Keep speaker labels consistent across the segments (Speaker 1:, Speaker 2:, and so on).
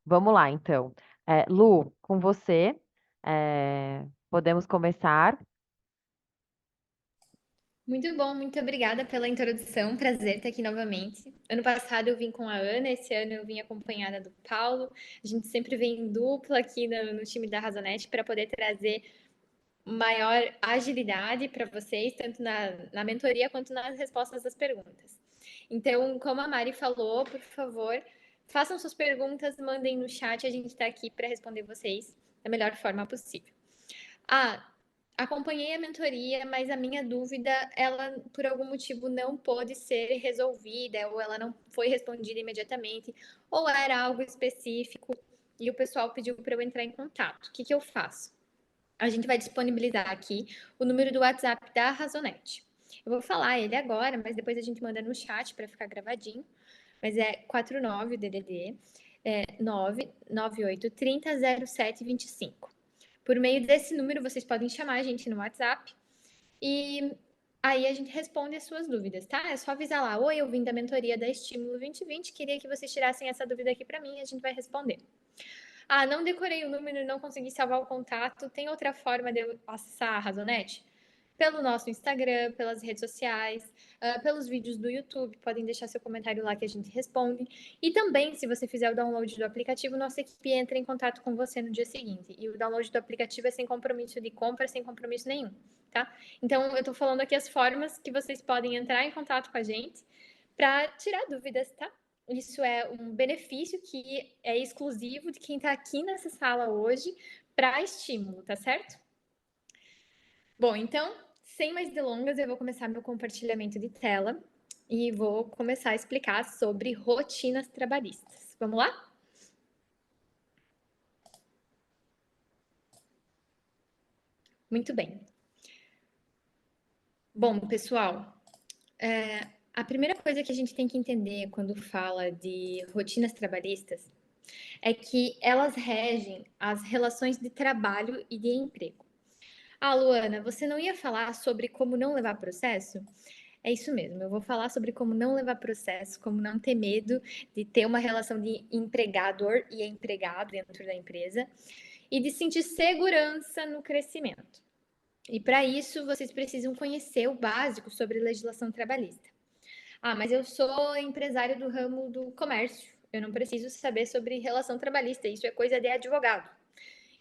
Speaker 1: Vamos lá, então. Lu, com você, podemos começar.
Speaker 2: Muito bom, muito obrigada pela introdução. Prazer estar aqui novamente. Ano passado eu vim com a Ana, esse ano eu vim acompanhada do Paulo. A gente sempre vem em dupla aqui no time da Razonete para poder trazer maior agilidade para vocês, tanto na mentoria quanto nas respostas das perguntas. Então, como a Mari falou, por favor, façam suas perguntas, mandem no chat, a gente está aqui para responder vocês da melhor forma possível. Ah, acompanhei a mentoria, mas a minha dúvida, ela por algum motivo não pôde ser resolvida, ou ela não foi respondida imediatamente, ou era algo específico e o pessoal pediu para eu entrar em contato. O que que eu faço? A gente vai disponibilizar aqui o número do WhatsApp da Razonete. Eu vou falar ele agora, mas depois a gente manda no chat para ficar gravadinho. Mas é 49 DDD 998 30 07 25. Por meio desse número, vocês podem chamar a gente no WhatsApp e aí a gente responde as suas dúvidas, tá? É só avisar lá: oi, eu vim da mentoria da Estímulo 2020, queria que vocês tirassem essa dúvida aqui para mim e a gente vai responder. Ah, não decorei o número e não consegui salvar o contato. Tem outra forma de eu acessar a Razonete? Pelo nosso Instagram, pelas redes sociais, pelos vídeos do YouTube. Podem deixar seu comentário lá que a gente responde. E também, se você fizer o download do aplicativo, nossa equipe entra em contato com você no dia seguinte. E o download do aplicativo é sem compromisso de compra, sem compromisso nenhum, tá? Então, eu tô falando aqui as formas que vocês podem entrar em contato com a gente para tirar dúvidas, tá? Isso é um benefício que é exclusivo de quem está aqui nessa sala hoje para estímulo, tá certo? Bom, então, sem mais delongas, eu vou começar meu compartilhamento de tela e vou começar a explicar sobre rotinas trabalhistas. Vamos lá? Muito bem. Bom, pessoal, a primeira coisa que a gente tem que entender quando fala de rotinas trabalhistas é que elas regem as relações de trabalho e de emprego. Ah, Luana, você não ia falar sobre como não levar processo? É isso mesmo, eu vou falar sobre como não levar processo, como não ter medo de ter uma relação de empregador e empregado dentro da empresa e de sentir segurança no crescimento. E para isso, vocês precisam conhecer o básico sobre legislação trabalhista. Ah, mas eu sou empresário do ramo do comércio, eu não preciso saber sobre relação trabalhista, isso é coisa de advogado.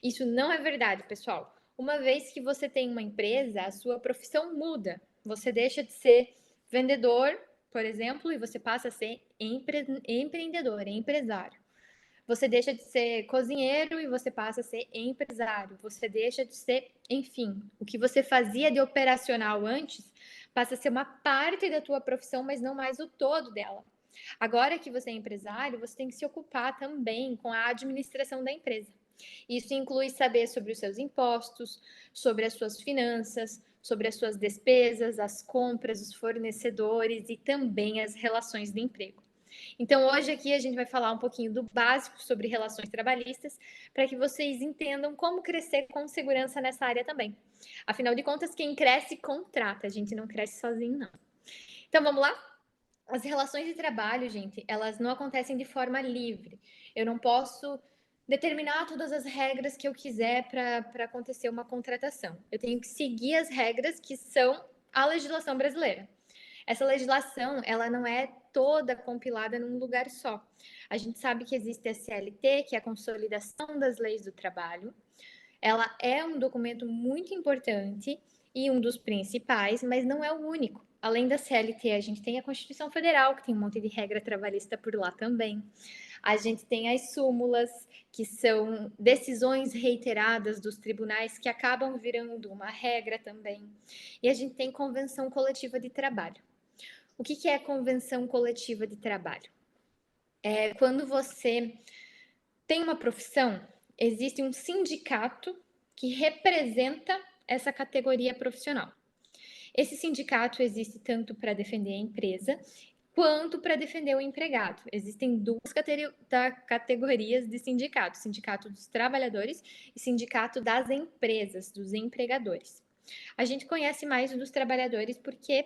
Speaker 2: Isso não é verdade, pessoal. Uma vez que você tem uma empresa, a sua profissão muda. Você deixa de ser vendedor, por exemplo, e você passa a ser empreendedor, empresário. Você deixa de ser cozinheiro e você passa a ser empresário. Você deixa de ser, enfim, o que você fazia de operacional antes passa a ser uma parte da tua profissão, mas não mais o todo dela. Agora que você é empresário, você tem que se ocupar também com a administração da empresa. Isso inclui saber sobre os seus impostos, sobre as suas finanças, sobre as suas despesas, as compras, os fornecedores e também as relações de emprego. Então, hoje aqui a gente vai falar um pouquinho do básico sobre relações trabalhistas, para que vocês entendam como crescer com segurança nessa área também. Afinal de contas, quem cresce, contrata. A gente não cresce sozinho, não. Então, vamos lá? As relações de trabalho, gente, elas não acontecem de forma livre. Eu não posso determinar todas as regras que eu quiser para acontecer uma contratação. Eu tenho que seguir as regras que são a legislação brasileira. Essa legislação, ela não é toda compilada num lugar só. A gente sabe que existe a CLT, que é a Consolidação das Leis do Trabalho. Ela é um documento muito importante e um dos principais, mas não é o único. Além da CLT, a gente tem a Constituição Federal, que tem um monte de regra trabalhista por lá também. A gente tem as súmulas, que são decisões reiteradas dos tribunais que acabam virando uma regra também. E a gente tem convenção coletiva de trabalho. O que é convenção coletiva de trabalho? É quando você tem uma profissão, existe um sindicato que representa essa categoria profissional. Esse sindicato existe tanto para defender a empresa quanto para defender o empregado. Existem duas categorias de sindicato: sindicato dos trabalhadores e sindicato das empresas, dos empregadores. A gente conhece mais o dos trabalhadores porque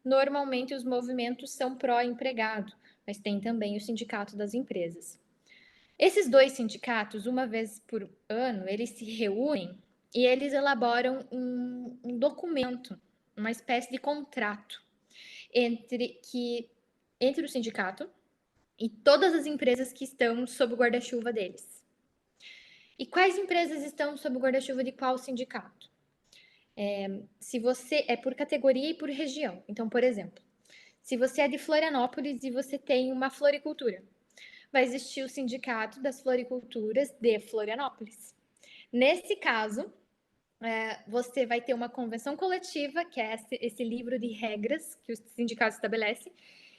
Speaker 2: normalmente os movimentos são pró-empregado, mas tem também o sindicato das empresas. Esses dois sindicatos, uma vez por ano, eles se reúnem e eles elaboram um documento, uma espécie de contrato entre o sindicato e todas as empresas que estão sob o guarda-chuva deles. E quais empresas estão sob o guarda-chuva de qual sindicato? Se você é por categoria e por região. Então, por exemplo, se você é de Florianópolis e você tem uma floricultura, vai existir o sindicato das floriculturas de Florianópolis. Nesse caso, você vai ter uma convenção coletiva, que é esse livro de regras que o sindicato estabelece,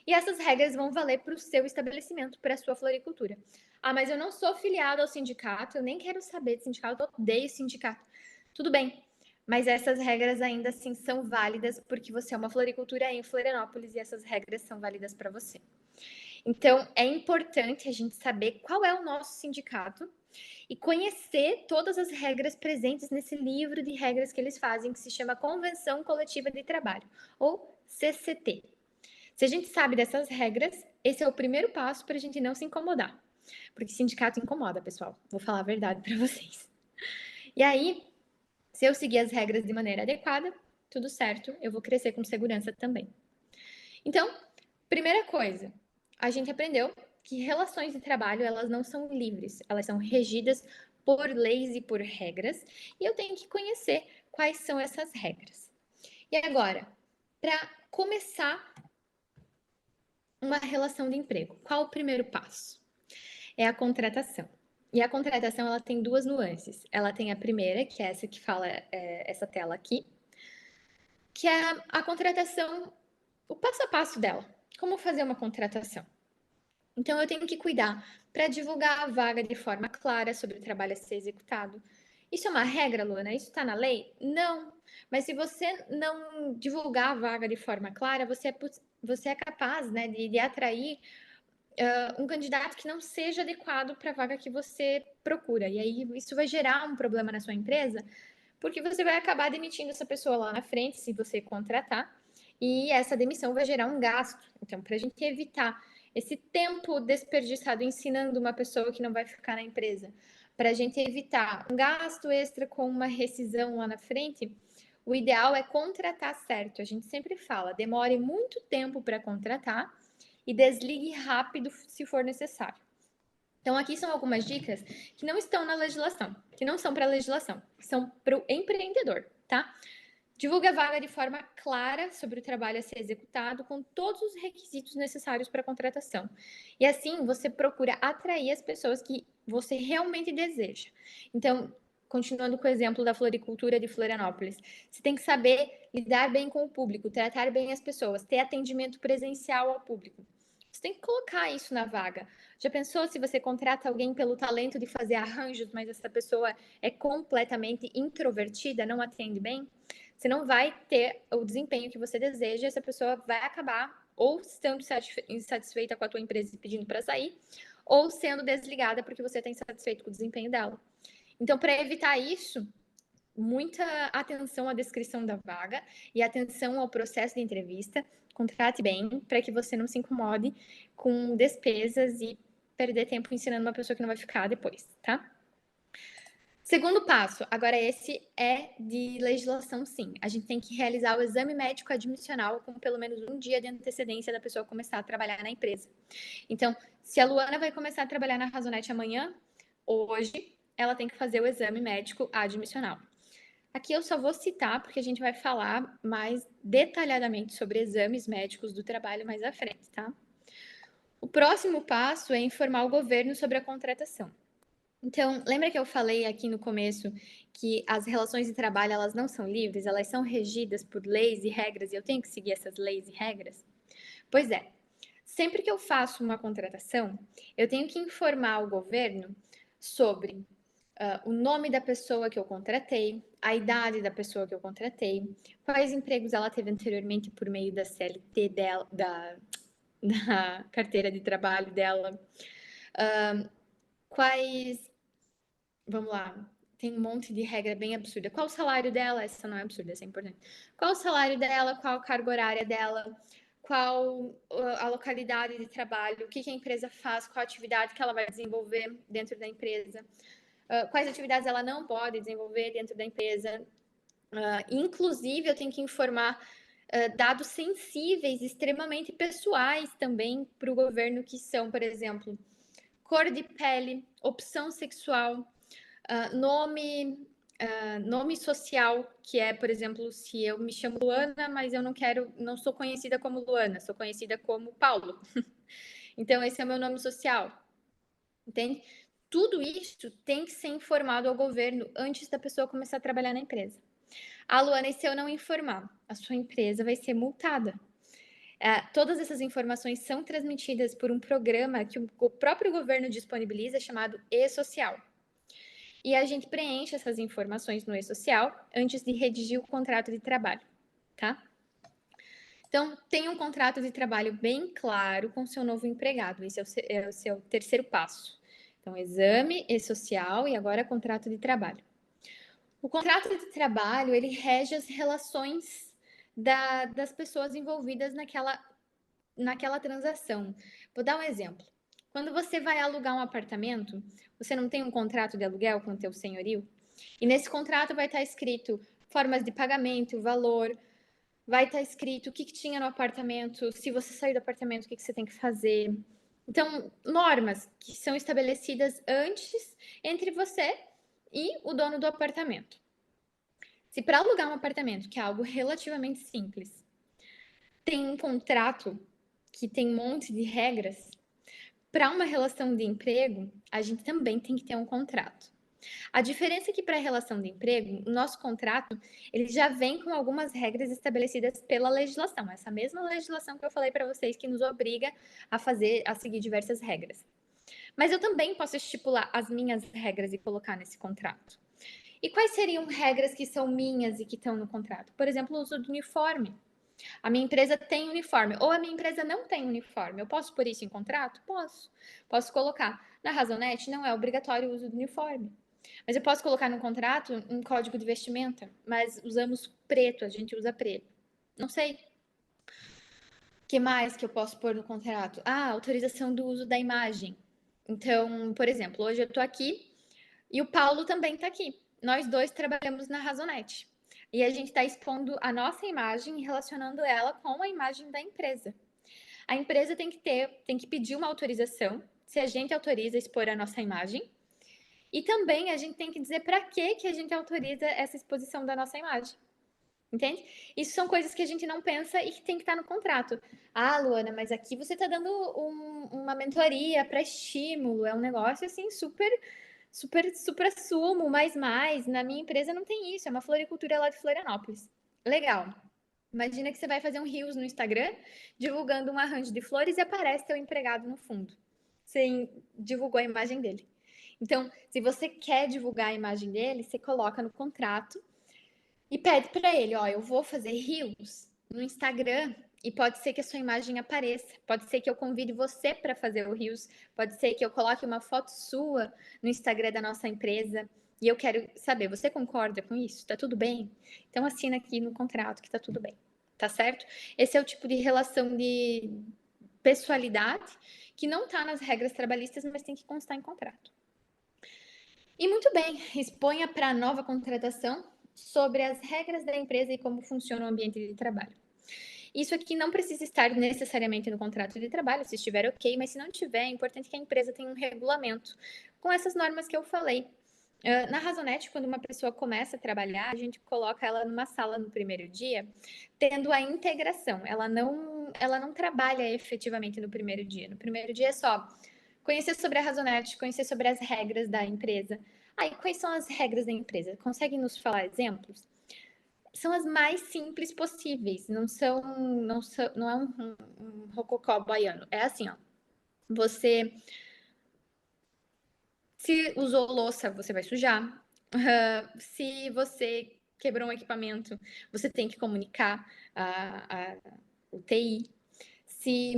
Speaker 2: e essas regras vão valer para o seu estabelecimento, para a sua floricultura. Ah, mas eu não sou filiado ao sindicato, eu nem quero saber de sindicato, eu odeio sindicato. Tudo bem, mas essas regras ainda assim são válidas porque você é uma floricultura em Florianópolis e essas regras são válidas para você. Então, é importante a gente saber qual é o nosso sindicato e conhecer todas as regras presentes nesse livro de regras que eles fazem, que se chama Convenção Coletiva de Trabalho, ou CCT. Se a gente sabe dessas regras, esse é o primeiro passo para a gente não se incomodar. Porque sindicato incomoda, pessoal. Vou falar a verdade para vocês. E aí, se eu seguir as regras de maneira adequada, tudo certo, eu vou crescer com segurança também. Então, primeira coisa, a gente aprendeu que relações de trabalho, elas não são livres, elas são regidas por leis e por regras, e eu tenho que conhecer quais são essas regras. E agora, para começar uma relação de emprego, qual o primeiro passo? É a contratação. E a contratação, ela tem duas nuances. Ela tem a primeira, que é essa que fala essa tela aqui, que é a contratação, o passo a passo dela. Como fazer uma contratação? Então, eu tenho que cuidar para divulgar a vaga de forma clara sobre o trabalho a ser executado. Isso é uma regra, Luana? Isso está na lei? Não. Mas se você não divulgar a vaga de forma clara, você é capaz, né, de atrair um candidato que não seja adequado para a vaga que você procura. E aí isso vai gerar um problema na sua empresa, porque você vai acabar demitindo essa pessoa lá na frente, se você contratar, e essa demissão vai gerar um gasto. Então, para a gente evitar esse tempo desperdiçado ensinando uma pessoa que não vai ficar na empresa, para a gente evitar um gasto extra com uma rescisão lá na frente, o ideal é contratar certo. A gente sempre fala, demore muito tempo para contratar e desligue rápido se for necessário. Então, aqui são algumas dicas que não estão na legislação, que não são para a legislação, são para o empreendedor, tá? Divulgue a vaga de forma clara sobre o trabalho a ser executado, com todos os requisitos necessários para a contratação. E assim, você procura atrair as pessoas que você realmente deseja. Então, continuando com o exemplo da floricultura de Florianópolis, você tem que saber lidar bem com o público, tratar bem as pessoas, ter atendimento presencial ao público. Você tem que colocar isso na vaga. Já pensou se você contrata alguém pelo talento de fazer arranjos, mas essa pessoa é completamente introvertida, não atende bem? Você não vai ter o desempenho que você deseja, essa pessoa vai acabar ou estando insatisfeita com a tua empresa e pedindo para sair, ou sendo desligada porque você está insatisfeito com o desempenho dela. Então, para evitar isso, muita atenção à descrição da vaga e atenção ao processo de entrevista. Contrate bem para que você não se incomode com despesas e perder tempo ensinando uma pessoa que não vai ficar depois, tá? Segundo passo, agora esse é de legislação, sim. A gente tem que realizar o exame médico admissional com pelo menos um dia de antecedência da pessoa começar a trabalhar na empresa. Então, se a Luana vai começar a trabalhar na Razonete amanhã, hoje, ela tem que fazer o exame médico admissional. Aqui eu só vou citar porque a gente vai falar mais detalhadamente sobre exames médicos do trabalho mais à frente, tá? O próximo passo é informar o governo sobre a contratação. Então, lembra que eu falei aqui no começo que as relações de trabalho elas não são livres, elas são regidas por leis e regras e eu tenho que seguir essas leis e regras? Pois é. Sempre que eu faço uma contratação, eu tenho que informar o governo sobre o nome da pessoa que eu contratei, a idade da pessoa que eu contratei, quais empregos ela teve anteriormente por meio da CLT dela, da carteira de trabalho dela, quais. Vamos lá, tem um monte de regra bem absurda. Qual o salário dela? Essa não é absurda, essa é importante. Qual o salário dela? Qual a carga horária dela? qual a localidade de trabalho, o que a empresa faz, qual a atividade que ela vai desenvolver dentro da empresa, quais atividades ela não pode desenvolver dentro da empresa. Inclusive, eu tenho que informar dados sensíveis, extremamente pessoais também para o governo, que são, por exemplo, cor de pele, opção sexual, nome social, que é, por exemplo, se eu me chamo Luana, mas eu não sou conhecida como Luana, sou conhecida como Paulo. Então, esse é o meu nome social, entende? Tudo isso tem que ser informado ao governo antes da pessoa começar a trabalhar na empresa. Luana, e se eu não informar? A sua empresa vai ser multada. Todas essas informações são transmitidas por um programa que o próprio governo disponibiliza, chamado E-Social. E a gente preenche essas informações no E-Social antes de redigir o contrato de trabalho, tá? Então, tenha um contrato de trabalho bem claro com o seu novo empregado. Esse é o seu terceiro passo. Então, exame E-Social e agora contrato de trabalho. O contrato de trabalho, ele rege as relações das pessoas envolvidas naquela transação. Vou dar um exemplo. Quando você vai alugar um apartamento, você não tem um contrato de aluguel com o teu senhorio? E nesse contrato vai estar escrito formas de pagamento, valor, vai estar escrito o que tinha no apartamento, se você sair do apartamento, o que você tem que fazer. Então, normas que são estabelecidas antes entre você e o dono do apartamento. Se para alugar um apartamento, que é algo relativamente simples, tem um contrato que tem um monte de regras, para uma relação de emprego, a gente também tem que ter um contrato. A diferença é que para a relação de emprego, o nosso contrato, ele já vem com algumas regras estabelecidas pela legislação, essa mesma legislação que eu falei para vocês que nos obriga a seguir diversas regras. Mas eu também posso estipular as minhas regras e colocar nesse contrato. E quais seriam regras que são minhas e que estão no contrato? Por exemplo, o uso do uniforme. A minha empresa tem uniforme, ou a minha empresa não tem uniforme. Eu posso pôr isso em contrato? Posso. Posso colocar. Na Razonete não é obrigatório o uso do uniforme. Mas eu posso colocar no contrato um código de vestimenta, mas usamos preto, a gente usa preto. Não sei. O que mais que eu posso pôr no contrato? Autorização do uso da imagem. Então, por exemplo, hoje eu estou aqui e o Paulo também está aqui. Nós dois trabalhamos na Razonete. E a gente está expondo a nossa imagem e relacionando ela com a imagem da empresa. A empresa tem que pedir uma autorização, se a gente autoriza expor a nossa imagem. E também a gente tem que dizer para que a gente autoriza essa exposição da nossa imagem. Entende? Isso são coisas que a gente não pensa e que tem que estar no contrato. Luana, mas aqui você está dando uma mentoria para estímulo, é um negócio assim super supra-sumo, mais. Na minha empresa não tem isso, é uma floricultura lá de Florianópolis. Legal. Imagina que você vai fazer um Reels no Instagram, divulgando um arranjo de flores e aparece teu empregado no fundo. Você divulgou a imagem dele. Então, se você quer divulgar a imagem dele, você coloca no contrato e pede para ele, eu vou fazer Reels no Instagram e pode ser que a sua imagem apareça, pode ser que eu convide você para fazer o Reels, pode ser que eu coloque uma foto sua no Instagram da nossa empresa e eu quero saber, você concorda com isso? Tá tudo bem? Então assina aqui no contrato que tá tudo bem, tá certo? Esse é o tipo de relação de pessoalidade que não tá nas regras trabalhistas, mas tem que constar em contrato. E muito bem, exponha para a nova contratação sobre as regras da empresa e como funciona o ambiente de trabalho. Isso aqui não precisa estar necessariamente no contrato de trabalho, se estiver ok, mas se não tiver, é importante que a empresa tenha um regulamento com essas normas que eu falei. Na Razonete, quando uma pessoa começa a trabalhar, a gente coloca ela numa sala no primeiro dia, tendo a integração. Ela não trabalha efetivamente no primeiro dia. No primeiro dia é só conhecer sobre a Razonete, conhecer sobre as regras da empresa. Quais são as regras da empresa? Conseguem nos falar exemplos? São as mais simples possíveis, não é um rococó baiano. É assim, você se usou louça, você vai sujar. Se você quebrou um equipamento, você tem que comunicar o TI. Se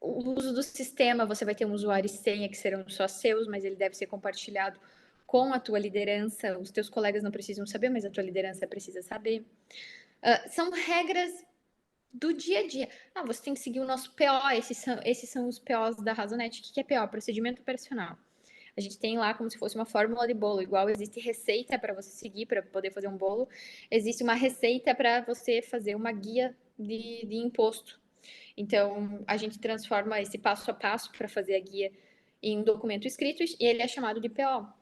Speaker 2: o uso do sistema, você vai ter um usuário e senha que serão só seus, mas ele deve ser compartilhado com a tua liderança. Os teus colegas não precisam saber, mas a tua liderança precisa saber. São regras do dia a dia. Ah, você tem que seguir o nosso PO, esses são os POs da Razonete. O que é PO? Procedimento operacional. A gente tem lá como se fosse uma fórmula de bolo, igual existe receita para você seguir para poder fazer um bolo, existe uma receita para você fazer uma guia de imposto. Então, a gente transforma esse passo a passo para fazer a guia em um documento escrito e ele é chamado de PO.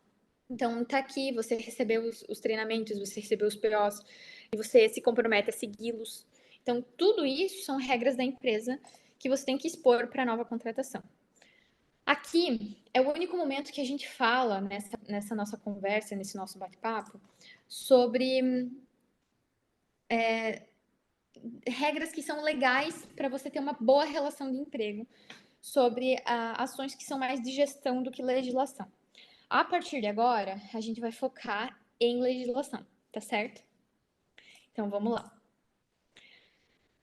Speaker 2: Então, tá aqui, você recebeu os treinamentos, você recebeu os POs e você se compromete a segui-los. Então, tudo isso são regras da empresa que você tem que expor para a nova contratação. Aqui é o único momento que a gente fala nessa nossa conversa, nesse nosso bate-papo, sobre regras que são legais para você ter uma boa relação de emprego, sobre ações que são mais de gestão do que legislação. A partir de agora, a gente vai focar em legislação, tá certo? Então vamos lá.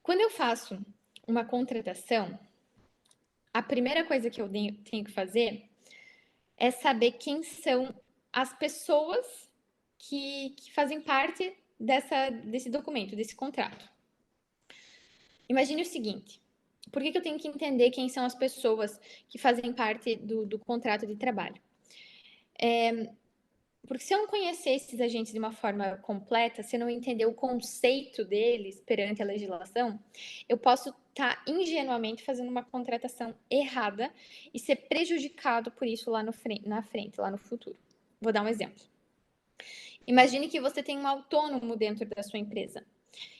Speaker 2: Quando eu faço uma contratação, a primeira coisa que eu tenho que fazer é saber quem são as pessoas que fazem parte desse documento, desse contrato. Imagine o seguinte: por que eu tenho que entender quem são as pessoas que fazem parte do contrato de trabalho? Porque se eu não conhecer esses agentes de uma forma completa, se eu não entender o conceito deles perante a legislação, eu posso estar ingenuamente fazendo uma contratação errada e ser prejudicado por isso lá na frente, lá no futuro. Vou dar um exemplo. Imagine que você tem um autônomo dentro da sua empresa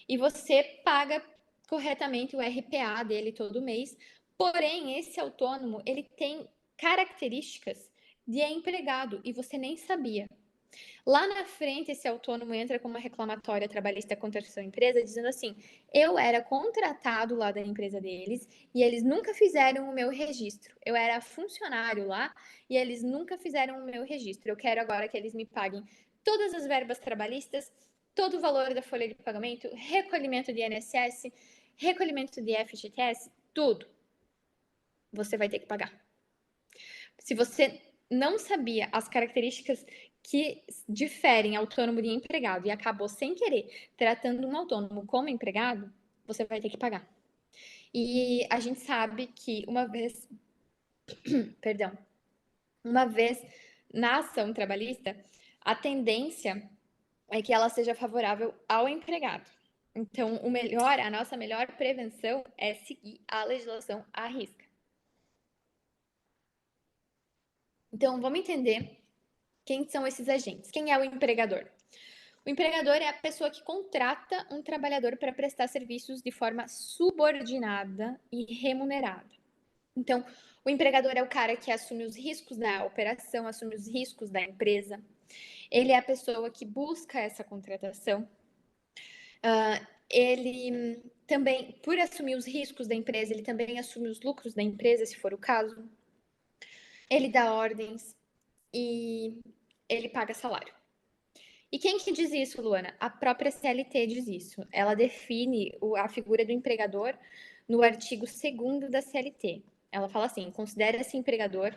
Speaker 2: e você paga corretamente o RPA dele todo mês, porém esse autônomo ele tem características de empregado e você nem sabia. Lá na frente, esse autônomo entra com uma reclamatória trabalhista contra a sua empresa, dizendo assim: eu era contratado lá da empresa deles e eles nunca fizeram o meu registro. Eu era funcionário lá e eles nunca fizeram o meu registro. Eu quero agora que eles me paguem todas as verbas trabalhistas, todo o valor da folha de pagamento, recolhimento de INSS, recolhimento de FGTS, tudo. Você vai ter que pagar. Se você não sabia as características que diferem autônomo de empregado e acabou sem querer tratando um autônomo como empregado, você vai ter que pagar. E a gente sabe que perdão, uma vez na ação trabalhista, a tendência é que ela seja favorável ao empregado. Então, a nossa melhor prevenção é seguir a legislação à risca. Então, vamos entender quem são esses agentes. Quem é o empregador? O empregador é a pessoa que contrata um trabalhador para prestar serviços de forma subordinada e remunerada. Então, o empregador é o cara que assume os riscos da operação, assume os riscos da empresa. Ele é a pessoa que busca essa contratação. Ele também, por assumir os riscos da empresa, ele também assume os lucros da empresa, se for o caso. Ele dá ordens e ele paga salário. E quem que diz isso, Luana? A própria CLT diz isso. Ela define a figura do empregador no artigo 2º da CLT. Ela fala assim: considera-se empregador.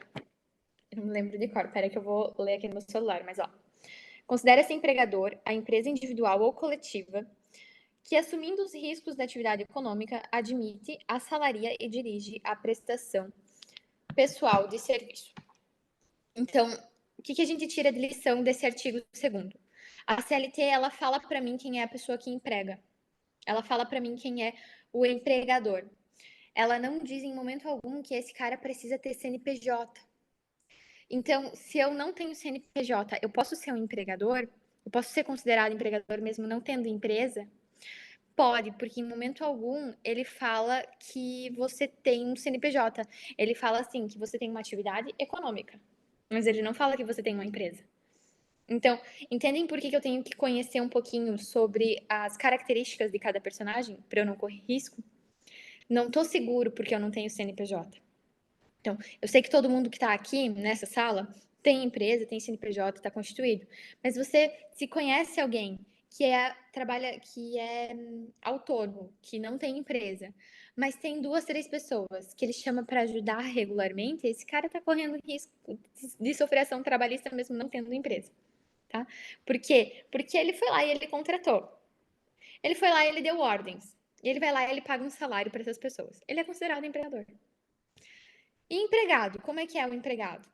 Speaker 2: Eu não me lembro de cor, peraí que eu vou ler aqui no meu celular, mas ó. Considera-se empregador a empresa individual ou coletiva que, assumindo os riscos da atividade econômica, admite, assalaria e dirige a prestação pessoal de serviço. Então, o que a gente tira de lição desse artigo 2º? A CLT, ela fala para mim quem é a pessoa que emprega. Ela fala para mim quem é o empregador. Ela não diz em momento algum que esse cara precisa ter CNPJ. Então, se eu não tenho CNPJ, eu posso ser um empregador? Eu posso ser considerado empregador mesmo não tendo empresa? Pode, porque em momento algum ele fala que você tem um CNPJ. Ele fala assim que você tem uma atividade econômica, mas ele não fala que você tem uma empresa. Então, entendem por que eu tenho que conhecer um pouquinho sobre as características de cada personagem para eu não correr risco? Não tô seguro porque eu não tenho CNPJ. Então, eu sei que todo mundo que está aqui nessa sala tem empresa, tem CNPJ, está constituído. Mas você se conhece alguém que é autônomo, que não tem empresa, mas tem 2, 3 pessoas que ele chama para ajudar regularmente, esse cara está correndo risco de sofrer ação trabalhista mesmo não tendo empresa. Por quê? Porque ele foi lá e ele contratou. Ele foi lá e ele deu ordens. E ele vai lá e ele paga um salário para essas pessoas. Ele é considerado empregador. E empregado, como é que é o empregado?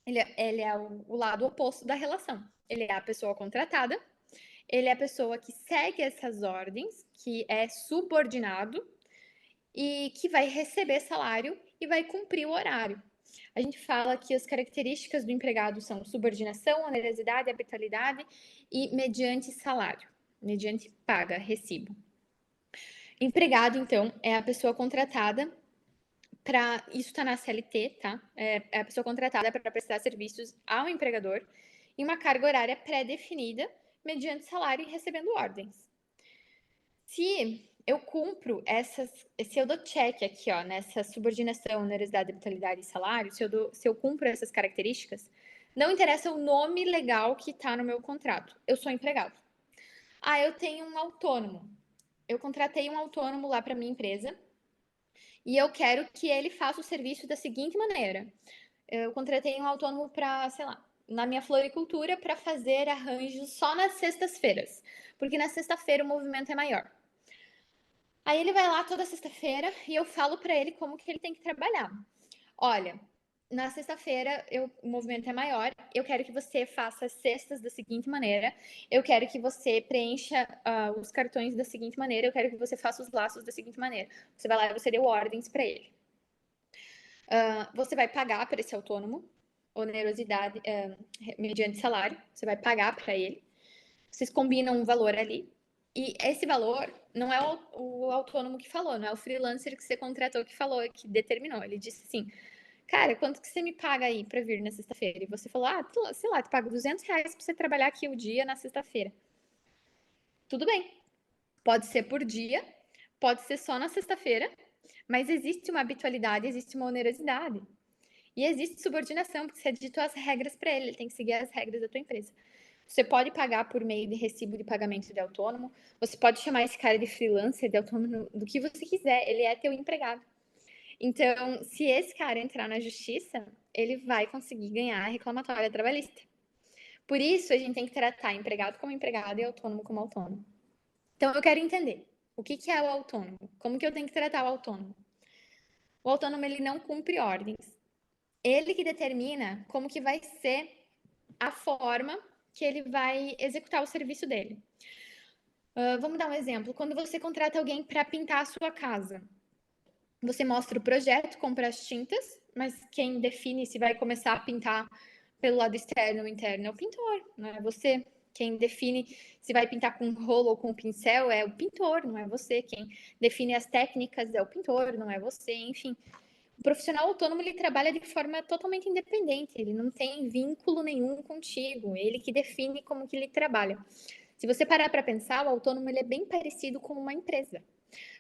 Speaker 2: Ele é o lado oposto da relação. Ele é a pessoa contratada, ele é a pessoa que segue essas ordens, que é subordinado e que vai receber salário e vai cumprir o horário. A gente fala que as características do empregado são subordinação, onerosidade, habitualidade e mediante salário, mediante paga, recibo. Empregado, então, é a pessoa contratada para. Isso está na CLT, tá? É a pessoa contratada para prestar serviços ao empregador em uma carga horária pré-definida, mediante salário e recebendo ordens. Se eu cumpro se eu dou check aqui, ó, nessa subordinação, onerosidade, habitualidade e salário, se eu cumpro essas características, não interessa o nome legal que está no meu contrato, eu sou empregado. Ah, eu tenho um autônomo. Eu contratei um autônomo lá para minha empresa e eu quero que ele faça o serviço da seguinte maneira. Eu contratei um autônomo para, sei lá, na minha floricultura para fazer arranjos só nas sextas-feiras, porque na sexta-feira o movimento é maior. Aí ele vai lá toda sexta-feira e eu falo para ele como que ele tem que trabalhar. Olha, na sexta-feira o movimento é maior, eu quero que você faça as cestas da seguinte maneira, eu quero que você preencha os cartões da seguinte maneira, eu quero que você faça os laços da seguinte maneira. Você vai lá e você deu ordens para ele. Você vai pagar para esse autônomo, onerosidade, mediante salário, você vai pagar para ele. Vocês combinam um valor ali. E esse valor não é o autônomo que falou, não é o freelancer que você contratou que falou, que determinou. Ele disse assim, cara, quanto que você me paga aí para vir na sexta-feira? E você falou, sei lá, te pago R$ 200 para você trabalhar aqui o dia na sexta-feira. Tudo bem. Pode ser por dia, pode ser só na sexta-feira, mas existe uma habitualidade, existe uma onerosidade. E existe subordinação, porque você ditou as regras para ele tem que seguir as regras da tua empresa. Você pode pagar por meio de recibo de pagamento de autônomo, você pode chamar esse cara de freelancer, de autônomo, do que você quiser, ele é teu empregado. Então, se esse cara entrar na justiça, ele vai conseguir ganhar a reclamatória trabalhista. Por isso, a gente tem que tratar empregado como empregado e autônomo como autônomo. Então, eu quero entender o que é o autônomo, como que eu tenho que tratar o autônomo. O autônomo, ele não cumpre ordens. Ele que determina como que vai ser a forma que ele vai executar o serviço dele. Vamos dar um exemplo. Quando você contrata alguém para pintar a sua casa, você mostra o projeto, compra as tintas, mas quem define se vai começar a pintar pelo lado externo ou interno é o pintor, não é você. Quem define se vai pintar com rolo ou com pincel é o pintor, não é você. Quem define as técnicas é o pintor, não é você. Enfim, o profissional autônomo ele trabalha de forma totalmente independente, ele não tem vínculo nenhum contigo, ele que define como que ele trabalha. Se você parar para pensar, o autônomo ele é bem parecido com uma empresa.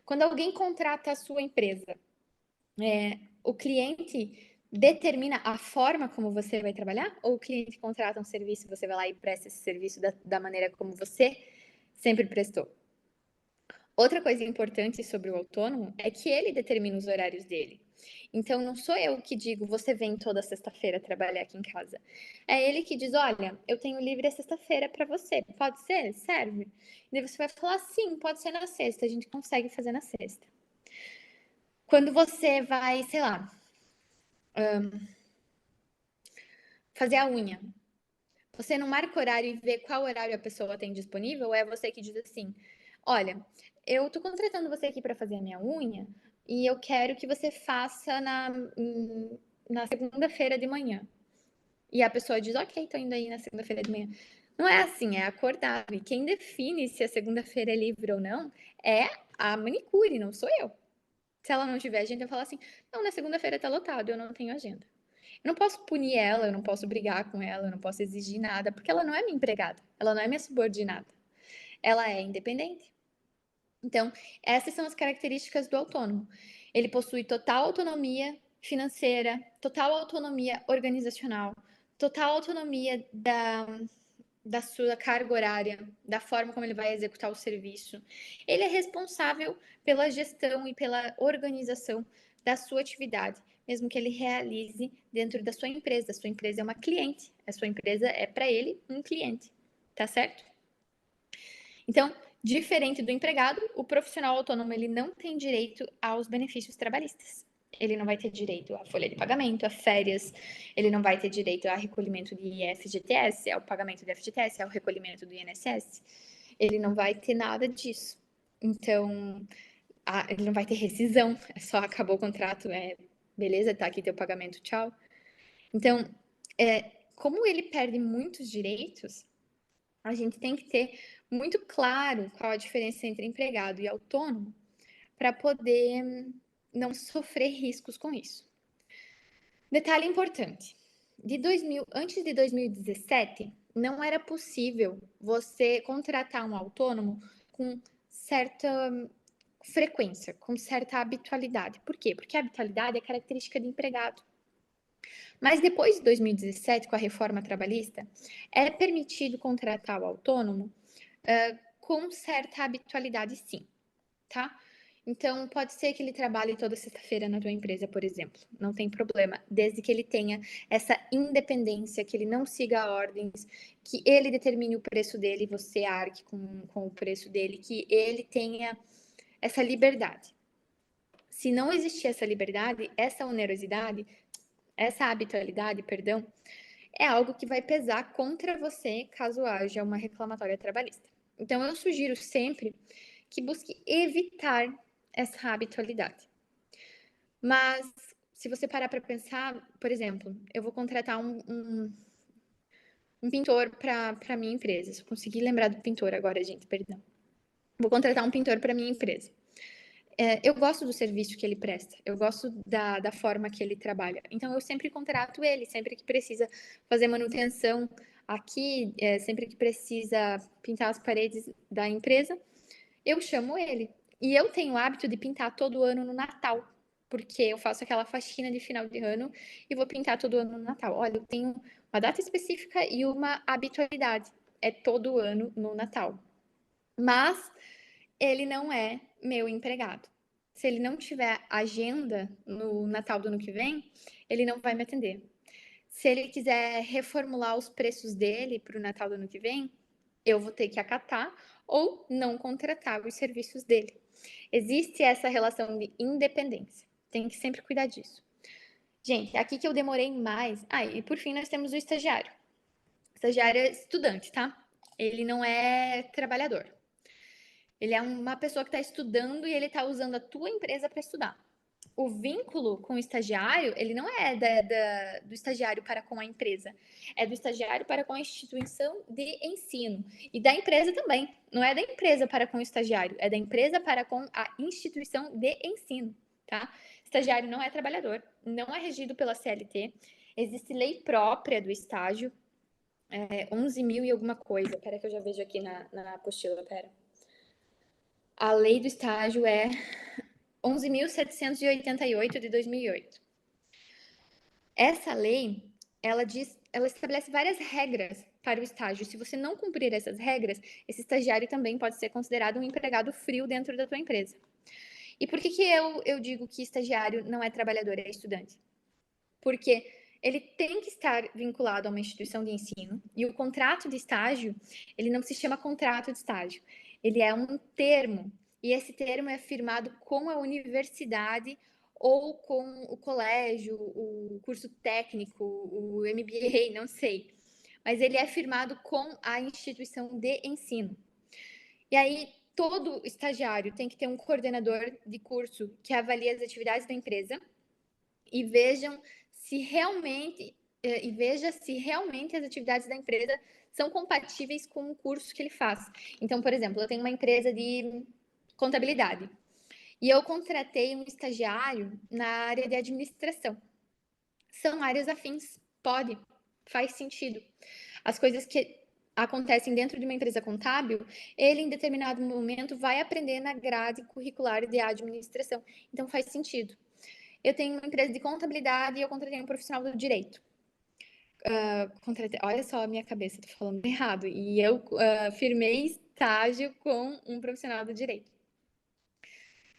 Speaker 2: Quando alguém contrata a sua empresa, o cliente determina a forma como você vai trabalhar? Ou o cliente contrata um serviço, você vai lá e presta esse serviço da maneira como você sempre prestou? Outra coisa importante sobre o autônomo é que ele determina os horários dele. Então, não sou eu que digo, você vem toda sexta-feira trabalhar aqui em casa. É ele que diz, olha, eu tenho livre a sexta-feira para você. Pode ser? Serve? E daí você vai falar, sim, pode ser na sexta. A gente consegue fazer na sexta. Quando você vai, sei lá, fazer a unha, você não marca horário e vê qual horário a pessoa tem disponível? Ou é você que diz assim, olha, eu tô contratando você aqui para fazer a minha unha e eu quero que você faça na segunda-feira de manhã. E a pessoa diz, ok, tô indo aí na segunda-feira de manhã. Não é assim, é acordado. E quem define se a segunda-feira é livre ou não é a manicure, não sou eu. Se ela não tiver agenda, eu falo assim, não, na segunda-feira tá lotado, eu não tenho agenda. Eu não posso punir ela, eu não posso brigar com ela, eu não posso exigir nada, porque ela não é minha empregada, ela não é minha subordinada. Ela é independente. Então, essas são as características do autônomo. Ele possui total autonomia financeira, total autonomia organizacional, total autonomia da sua carga horária, da forma como ele vai executar o serviço. Ele é responsável pela gestão e pela organização da sua atividade, mesmo que ele realize dentro da sua empresa. A sua empresa é uma cliente, a sua empresa é para ele um cliente, tá certo? Então, Diferente do empregado, o profissional autônomo ele não tem direito aos benefícios trabalhistas. Ele não vai ter direito à folha de pagamento, a férias, ele não vai ter direito a recolhimento de FGTS, ao pagamento de FGTS, ao recolhimento do INSS. Ele não vai ter nada disso. Então, ele não vai ter rescisão, é só acabou o contrato, beleza, tá aqui teu pagamento, tchau. Então, como ele perde muitos direitos, a gente tem que ter muito claro qual a diferença entre empregado e autônomo para poder não sofrer riscos com isso. Detalhe importante: antes de 2017, não era possível você contratar um autônomo com certa frequência, com certa habitualidade. Por quê? Porque a habitualidade é característica de empregado. Mas depois de 2017, com a reforma trabalhista, é permitido contratar o autônomo com certa habitualidade, sim, tá? Então, pode ser que ele trabalhe toda sexta-feira na tua empresa, por exemplo. Não tem problema, desde que ele tenha essa independência, que ele não siga ordens, que ele determine o preço dele, você arque com o preço dele, que ele tenha essa liberdade. Se não existir essa liberdade, essa onerosidade, essa habitualidade, perdão, é algo que vai pesar contra você caso haja uma reclamatória trabalhista. Então, eu sugiro sempre que busque evitar essa habitualidade. Mas, se você parar para pensar, por exemplo, eu vou contratar um pintor para a minha empresa. Se eu conseguir lembrar do pintor agora, gente, perdão. Vou contratar um pintor para a minha empresa. Eu gosto do serviço que ele presta, eu gosto da forma que ele trabalha. Então, eu sempre contrato ele, sempre que precisa fazer manutenção aqui, sempre que precisa pintar as paredes da empresa, eu chamo ele. E eu tenho o hábito de pintar todo ano no Natal, porque eu faço aquela faxina de final de ano e vou pintar todo ano no Natal. Olha, eu tenho uma data específica e uma habitualidade. É todo ano no Natal. Mas ele não é meu empregado. Se ele não tiver agenda no Natal do ano que vem, ele não vai me atender. Se ele quiser reformular os preços dele para o Natal do ano que vem, eu vou ter que acatar ou não contratar os serviços dele. Existe essa relação de independência. Tem que sempre cuidar disso. Gente, aqui que eu demorei mais. E por fim nós temos o estagiário. O estagiário é estudante, tá? Ele não é trabalhador. Ele é uma pessoa que está estudando e ele está usando a tua empresa para estudar. O vínculo com o estagiário, ele não é do estagiário para com a empresa, é do estagiário para com a instituição de ensino. E da empresa também. Não é da empresa para com o estagiário, é da empresa para com a instituição de ensino, tá? Estagiário não é trabalhador, não é regido pela CLT, existe lei própria do estágio, 11 mil e alguma coisa. Pera que eu já vejo aqui na apostila, pera. A lei do estágio é 11.788 de 2008. Essa lei, ela estabelece várias regras para o estágio. Se você não cumprir essas regras, esse estagiário também pode ser considerado um empregado frio dentro da tua empresa. E por que eu digo que estagiário não é trabalhador, é estudante? Porque ele tem que estar vinculado a uma instituição de ensino e o contrato de estágio, ele não se chama contrato de estágio, ele é um termo e esse termo é firmado com a universidade ou com o colégio, o curso técnico, o MBA, não sei, mas ele é firmado com a instituição de ensino. E aí todo estagiário tem que ter um coordenador de curso que avalie as atividades da empresa e veja se realmente as atividades da empresa são compatíveis com o curso que ele faz. Então, por exemplo, eu tenho uma empresa de contabilidade e eu contratei um estagiário na área de administração. São áreas afins, faz sentido. As coisas que acontecem dentro de uma empresa contábil, ele em determinado momento vai aprender na grade curricular de administração. Então faz sentido. Eu tenho uma empresa de contabilidade e eu contratei um profissional do direito. Olha só a minha cabeça, tô falando errado. E eu firmei estágio com um profissional do direito.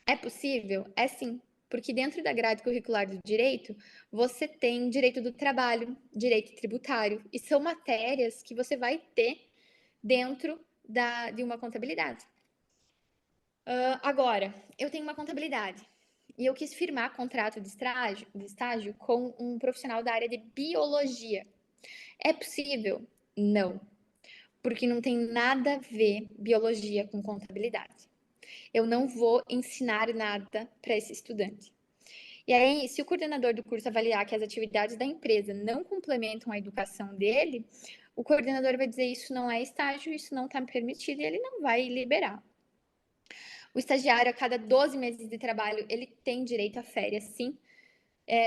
Speaker 2: É possível? É sim. Porque dentro da grade curricular do direito, você tem direito do trabalho, direito tributário, e são matérias que você vai ter dentro de uma contabilidade. Agora, eu tenho uma contabilidade e eu quis firmar contrato de estágio com um profissional da área de biologia. É possível? Não, porque não tem nada a ver biologia com contabilidade. Eu não vou ensinar nada para esse estudante. E aí, se o coordenador do curso avaliar que as atividades da empresa não complementam a educação dele, o coordenador vai dizer isso não é estágio, isso não está permitido e ele não vai liberar. O estagiário, a cada 12 meses de trabalho, ele tem direito a férias, sim.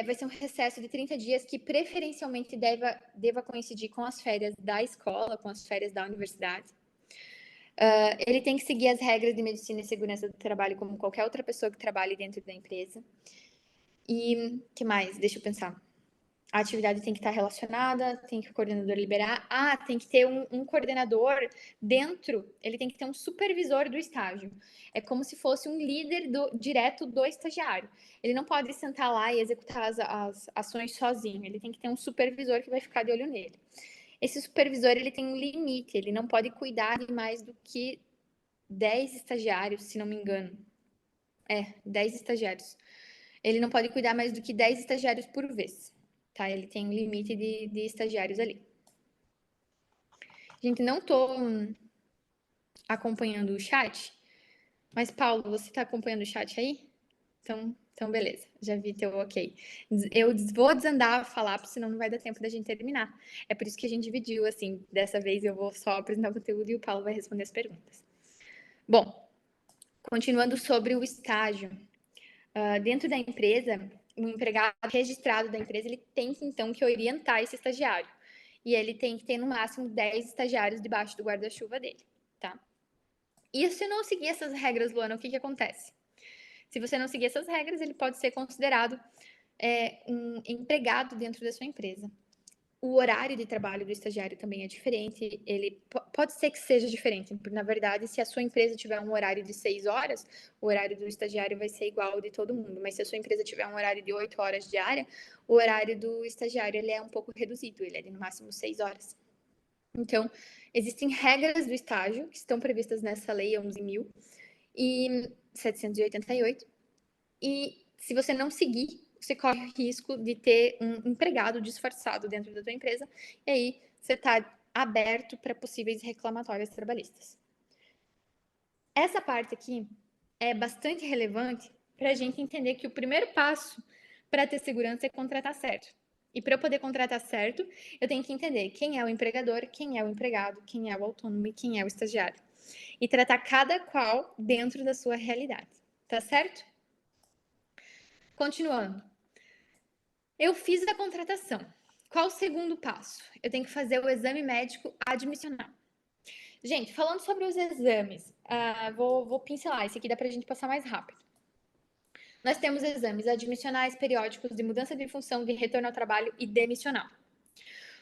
Speaker 2: Vai ser um recesso de 30 dias que preferencialmente deva coincidir com as férias da escola, com as férias da universidade. Ele tem que seguir as regras de medicina e segurança do trabalho como qualquer outra pessoa que trabalhe dentro da empresa. E que mais? Deixa eu pensar. A atividade tem que estar relacionada, tem que o coordenador liberar. Tem que ter um coordenador dentro, ele tem que ter um supervisor do estágio. É como se fosse um líder direto do estagiário. Ele não pode sentar lá e executar as ações sozinho, ele tem que ter um supervisor que vai ficar de olho nele. Esse supervisor, ele tem um limite, ele não pode cuidar de mais do que 10 estagiários, se não me engano. 10 estagiários. Ele não pode cuidar mais do que 10 estagiários por vez, tá? Ele tem um limite de estagiários ali. Gente, não tô acompanhando o chat, mas Paulo, você tá acompanhando o chat aí? Então beleza, já vi teu ok. Eu vou desandar a falar, porque senão não vai dar tempo da gente terminar. É por isso que a gente dividiu, assim, dessa vez eu vou só apresentar o conteúdo e o Paulo vai responder as perguntas. Bom, continuando sobre o estágio. Dentro da empresa, o empregado registrado da empresa, ele tem que, então, que orientar esse estagiário. E ele tem que ter, no máximo, 10 estagiários debaixo do guarda-chuva dele, tá? E se não seguir essas regras, Luana, o que acontece? Se você não seguir essas regras, ele pode ser considerado um empregado dentro da sua empresa. O horário de trabalho do estagiário também é diferente. Ele pode ser que seja diferente, porque na verdade, se a sua empresa tiver um horário de 6 horas, o horário do estagiário vai ser igual ao de todo mundo. Mas se a sua empresa tiver um horário de 8 horas diária, o horário do estagiário ele é um pouco reduzido, ele é de no máximo 6 horas. Então, existem regras do estágio que estão previstas nessa lei 11.788. E se você não seguir, você corre o risco de ter um empregado disfarçado dentro da tua empresa, e aí você está aberto para possíveis reclamatórias trabalhistas. Essa parte aqui é bastante relevante para a gente entender que o primeiro passo para ter segurança é contratar certo. E para eu poder contratar certo, eu tenho que entender quem é o empregador, quem é o empregado, quem é o autônomo e quem é o estagiário. E tratar cada qual dentro da sua realidade. Tá certo? Continuando. Eu fiz a contratação. Qual o segundo passo? Eu tenho que fazer o exame médico admissional. Gente, falando sobre os exames, vou pincelar. Esse aqui dá para a gente passar mais rápido. Nós temos exames admissionais, periódicos, de mudança de função, de retorno ao trabalho e demissional.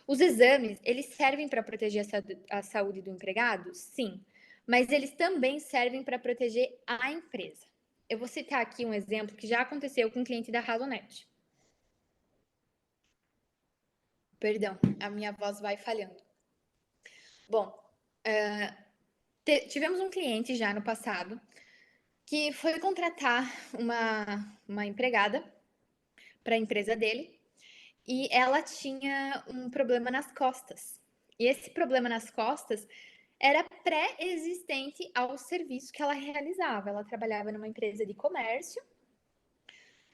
Speaker 2: Os exames, eles servem para proteger a saúde do empregado? Sim. Mas eles também servem para proteger a empresa. Eu vou citar aqui um exemplo que já aconteceu com um cliente da Razonet. Perdão, a minha voz vai falhando. Bom, tivemos um cliente já no passado que foi contratar uma empregada para a empresa dele e ela tinha um problema nas costas. E esse problema nas costas era pré-existente ao serviço que ela realizava. Ela trabalhava numa empresa de comércio,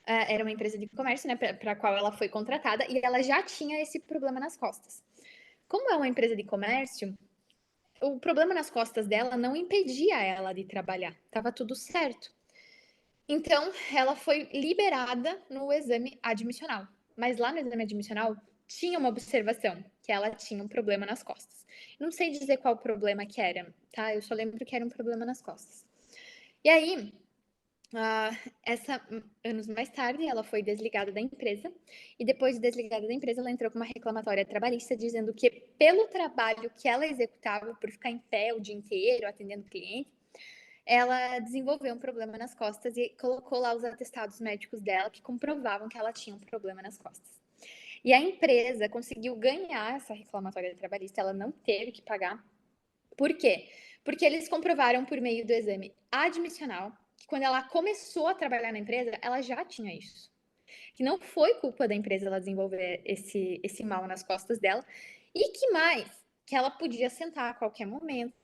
Speaker 2: era uma empresa de comércio, né, para a qual ela foi contratada, e ela já tinha esse problema nas costas. Como é uma empresa de comércio, o problema nas costas dela não impedia ela de trabalhar, estava tudo certo. Então, ela foi liberada no exame admissional. Mas lá no exame admissional tinha uma observação, que ela tinha um problema nas costas. Não sei dizer qual problema que era, tá? Eu só lembro que era um problema nas costas. E aí, anos mais tarde, ela foi desligada da empresa. E depois de desligada da empresa, ela entrou com uma reclamatória trabalhista dizendo que pelo trabalho que ela executava, por ficar em pé o dia inteiro atendendo cliente, ela desenvolveu um problema nas costas e colocou lá os atestados médicos dela que comprovavam que ela tinha um problema nas costas. E a empresa conseguiu ganhar essa reclamatória trabalhista, ela não teve que pagar. Por quê? Porque eles comprovaram por meio do exame admissional que quando ela começou a trabalhar na empresa, ela já tinha isso. Que não foi culpa da empresa ela desenvolver esse mal nas costas dela. E que mais? Que ela podia sentar a qualquer momento,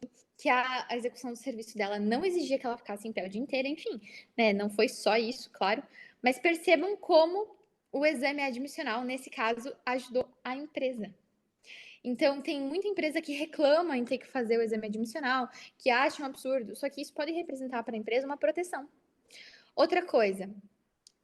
Speaker 2: que a execução do serviço dela não exigia que ela ficasse em pé o dia inteiro, enfim, né? Não foi só isso, claro. Mas percebam como o exame admissional, nesse caso, ajudou a empresa. Então, tem muita empresa que reclama em ter que fazer o exame admissional, que acha um absurdo, só que isso pode representar para a empresa uma proteção. Outra coisa,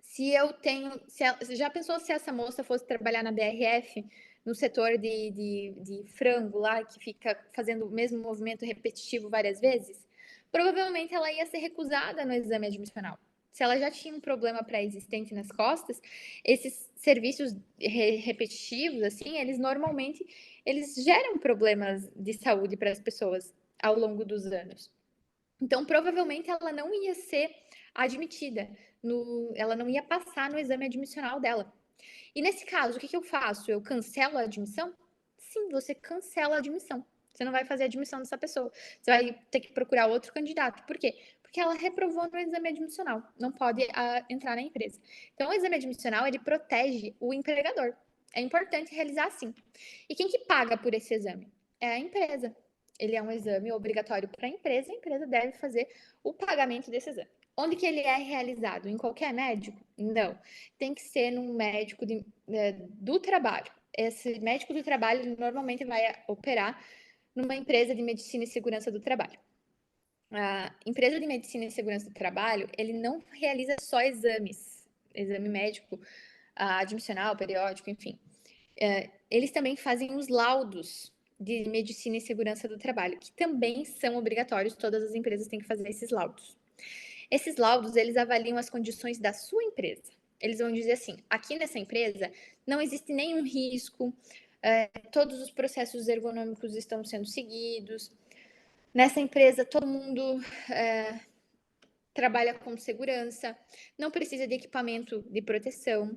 Speaker 2: se eu tenho. Você já pensou se essa moça fosse trabalhar na BRF, no setor de frango lá, que fica fazendo o mesmo movimento repetitivo várias vezes? Provavelmente ela ia ser recusada no exame admissional. Se ela já tinha um problema pré-existente nas costas, esses serviços repetitivos, assim, eles normalmente eles geram problemas de saúde para as pessoas ao longo dos anos. Então, provavelmente ela não ia ser admitida, ela não ia passar no exame admissional dela. E nesse caso, o que eu faço? Eu cancelo a admissão? Sim, você cancela a admissão. Você não vai fazer a admissão dessa pessoa. Você vai ter que procurar outro candidato. Por quê? Porque ela reprovou no exame admissional. Não pode entrar na empresa. Então, o exame admissional, ele protege o empregador. É importante realizar assim. E quem que paga por esse exame? É a empresa. Ele é um exame obrigatório para a empresa deve fazer o pagamento desse exame. Onde que ele é realizado? Em qualquer médico? Não. Tem que ser num médico do trabalho. Esse médico do trabalho normalmente vai operar numa empresa de medicina e segurança do trabalho. A empresa de medicina e segurança do trabalho, ele não realiza só exames, exame médico, admissional, periódico, enfim. Eles também fazem os laudos de medicina e segurança do trabalho, que também são obrigatórios, todas as empresas têm que fazer esses laudos. Esses laudos, eles avaliam as condições da sua empresa. Eles vão dizer assim, aqui nessa empresa não existe nenhum risco, todos os processos ergonômicos estão sendo seguidos, nessa empresa todo mundo trabalha com segurança, não precisa de equipamento de proteção,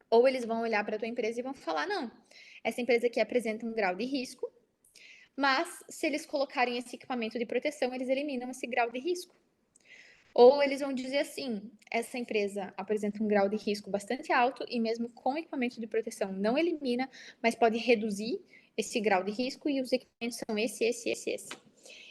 Speaker 2: ou eles vão olhar para a tua empresa e vão falar, não, essa empresa aqui apresenta um grau de risco, mas se eles colocarem esse equipamento de proteção, eles eliminam esse grau de risco. Ou eles vão dizer assim: essa empresa apresenta um grau de risco bastante alto e, mesmo com equipamento de proteção, não elimina, mas pode reduzir esse grau de risco e os equipamentos são esse.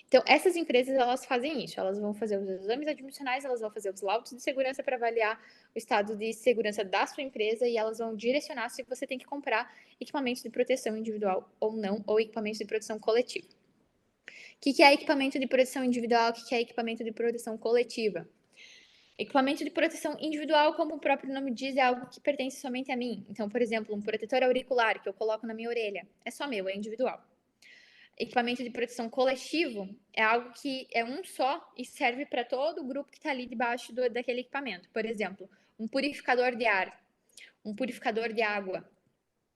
Speaker 2: Então, essas empresas, elas fazem isso, elas vão fazer os exames admissionais, elas vão fazer os laudos de segurança para avaliar o estado de segurança da sua empresa e elas vão direcionar se você tem que comprar equipamentos de proteção individual ou não, ou equipamentos de proteção coletiva. O que é equipamento de proteção individual? O que é equipamento de proteção coletiva? Equipamento de proteção individual, como o próprio nome diz, é algo que pertence somente a mim. Então, por exemplo, um protetor auricular que eu coloco na minha orelha é só meu, é individual. Equipamento de proteção coletivo é algo que é um só e serve para todo o grupo que está ali debaixo daquele equipamento. Por exemplo, um purificador de ar, um purificador de água.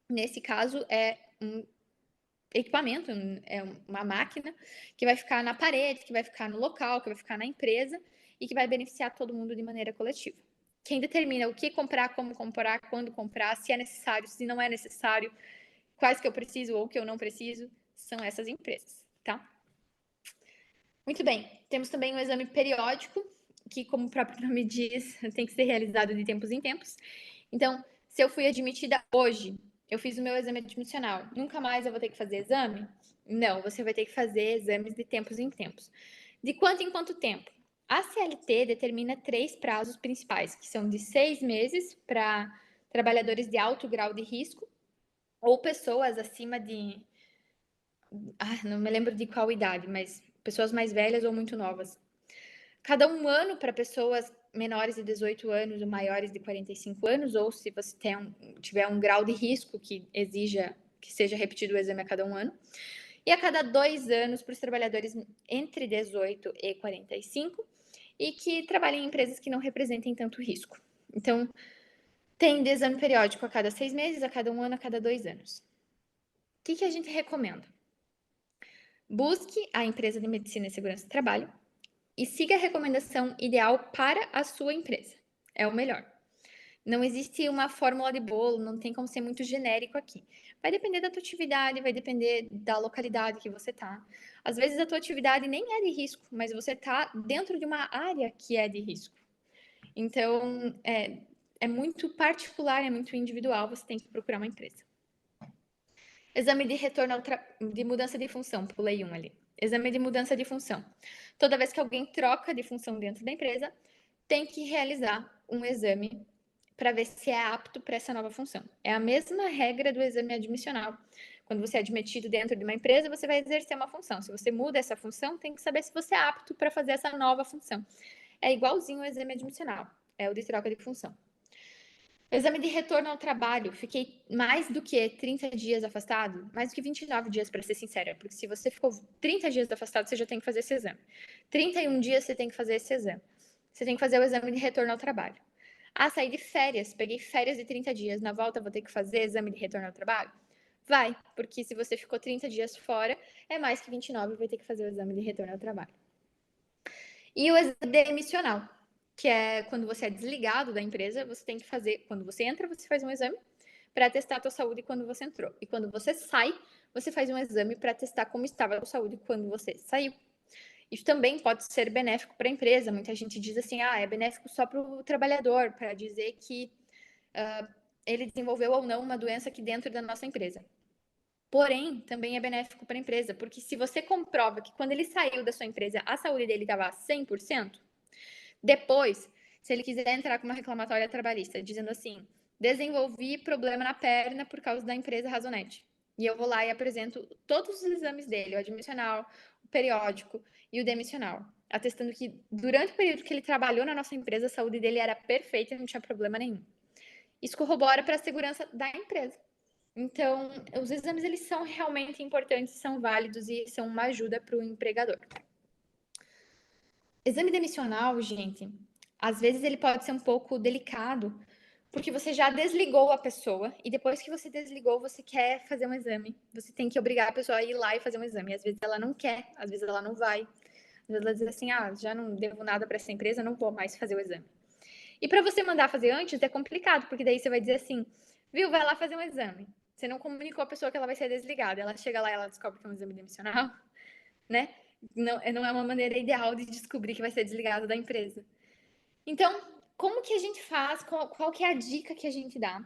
Speaker 2: Nesse caso, é um equipamento, é uma máquina que vai ficar na parede, que vai ficar no local, que vai ficar na empresa e que vai beneficiar todo mundo de maneira coletiva. Quem determina o que comprar, como comprar, quando comprar, se é necessário, se não é necessário, quais que eu preciso ou que eu não preciso, são essas empresas, tá? Muito bem. Temos também um exame periódico, que, como o próprio nome diz, tem que ser realizado de tempos em tempos. Então, se eu fui admitida hoje, eu fiz o meu exame admissional, nunca mais eu vou ter que fazer exame? Não, você vai ter que fazer exames de tempos em tempos. De quanto em quanto tempo? A CLT determina 3 prazos principais, que são de 6 meses para trabalhadores de alto grau de risco ou pessoas acima de. Não me lembro de qual idade, mas pessoas mais velhas ou muito novas. Cada 1 ano para pessoas menores de 18 anos ou maiores de 45 anos, ou se você tiver um grau de risco que exija que seja repetido o exame a cada 1 ano. E a cada 2 anos para os trabalhadores entre 18 e 45 e que trabalhem em empresas que não representem tanto risco. Então, tem de exame periódico a cada 6 meses, a cada 1 ano, a cada 2 anos. O que a gente recomenda? Busque a empresa de medicina e segurança do trabalho e siga a recomendação ideal para a sua empresa. É o melhor. Não existe uma fórmula de bolo, não tem como ser muito genérico aqui. Vai depender da tua atividade, vai depender da localidade que você tá. Às vezes a tua atividade nem é de risco, mas você tá dentro de uma área que é de risco. Então, é muito particular, é muito individual, você tem que procurar uma empresa. Exame de retorno de mudança de função, pulei um ali. Exame de mudança de função. Toda vez que alguém troca de função dentro da empresa, tem que realizar um exame para ver se é apto para essa nova função. É a mesma regra do exame admissional. Quando você é admitido dentro de uma empresa, você vai exercer uma função. Se você muda essa função, tem que saber se você é apto para fazer essa nova função. É igualzinho ao exame admissional, é o de troca de função. Exame de retorno ao trabalho. Fiquei mais do que 30 dias afastado, mais do que 29 dias, para ser sincera, porque se você ficou 30 dias afastado, você já tem que fazer esse exame. 31 dias você tem que fazer esse exame. Você tem que fazer o exame de retorno ao trabalho. Ah, saí de férias, peguei férias de 30 dias, na volta vou ter que fazer exame de retorno ao trabalho? Vai, porque se você ficou 30 dias fora, é mais que 29 e vai ter que fazer o exame de retorno ao trabalho. E o exame demissional, que é quando você é desligado da empresa, você tem que fazer, quando você entra, você faz um exame para testar a tua saúde quando você entrou. E quando você sai, você faz um exame para testar como estava a tua saúde quando você saiu. Isso também pode ser benéfico para a empresa. Muita gente diz assim, é benéfico só para o trabalhador, para dizer que ele desenvolveu ou não uma doença aqui dentro da nossa empresa. Porém, também é benéfico para a empresa, porque se você comprova que quando ele saiu da sua empresa, a saúde dele estava 100%, depois, se ele quiser entrar com uma reclamatória trabalhista, dizendo assim, desenvolvi problema na perna por causa da empresa Razonete, e eu vou lá e apresento todos os exames dele, o admissional, o periódico e o demissional, atestando que durante o período que ele trabalhou na nossa empresa, a saúde dele era perfeita e não tinha problema nenhum. Isso corrobora para a segurança da empresa. Então, os exames eles são realmente importantes, são válidos e são uma ajuda para o empregador. Exame demissional, gente, às vezes ele pode ser um pouco delicado, porque você já desligou a pessoa e depois que você desligou, você quer fazer um exame. Você tem que obrigar a pessoa a ir lá e fazer um exame. Às vezes ela não quer, às vezes ela não vai. Às vezes ela diz assim: já não devo nada para essa empresa, não vou mais fazer o exame. E para você mandar fazer antes é complicado, porque daí você vai dizer assim: viu, vai lá fazer um exame. Você não comunicou a pessoa que ela vai ser desligada. Ela chega lá e ela descobre que é um exame demissional, né? Não é uma maneira ideal de descobrir que vai ser desligado da empresa. Então, como que a gente faz? Qual que é a dica que a gente dá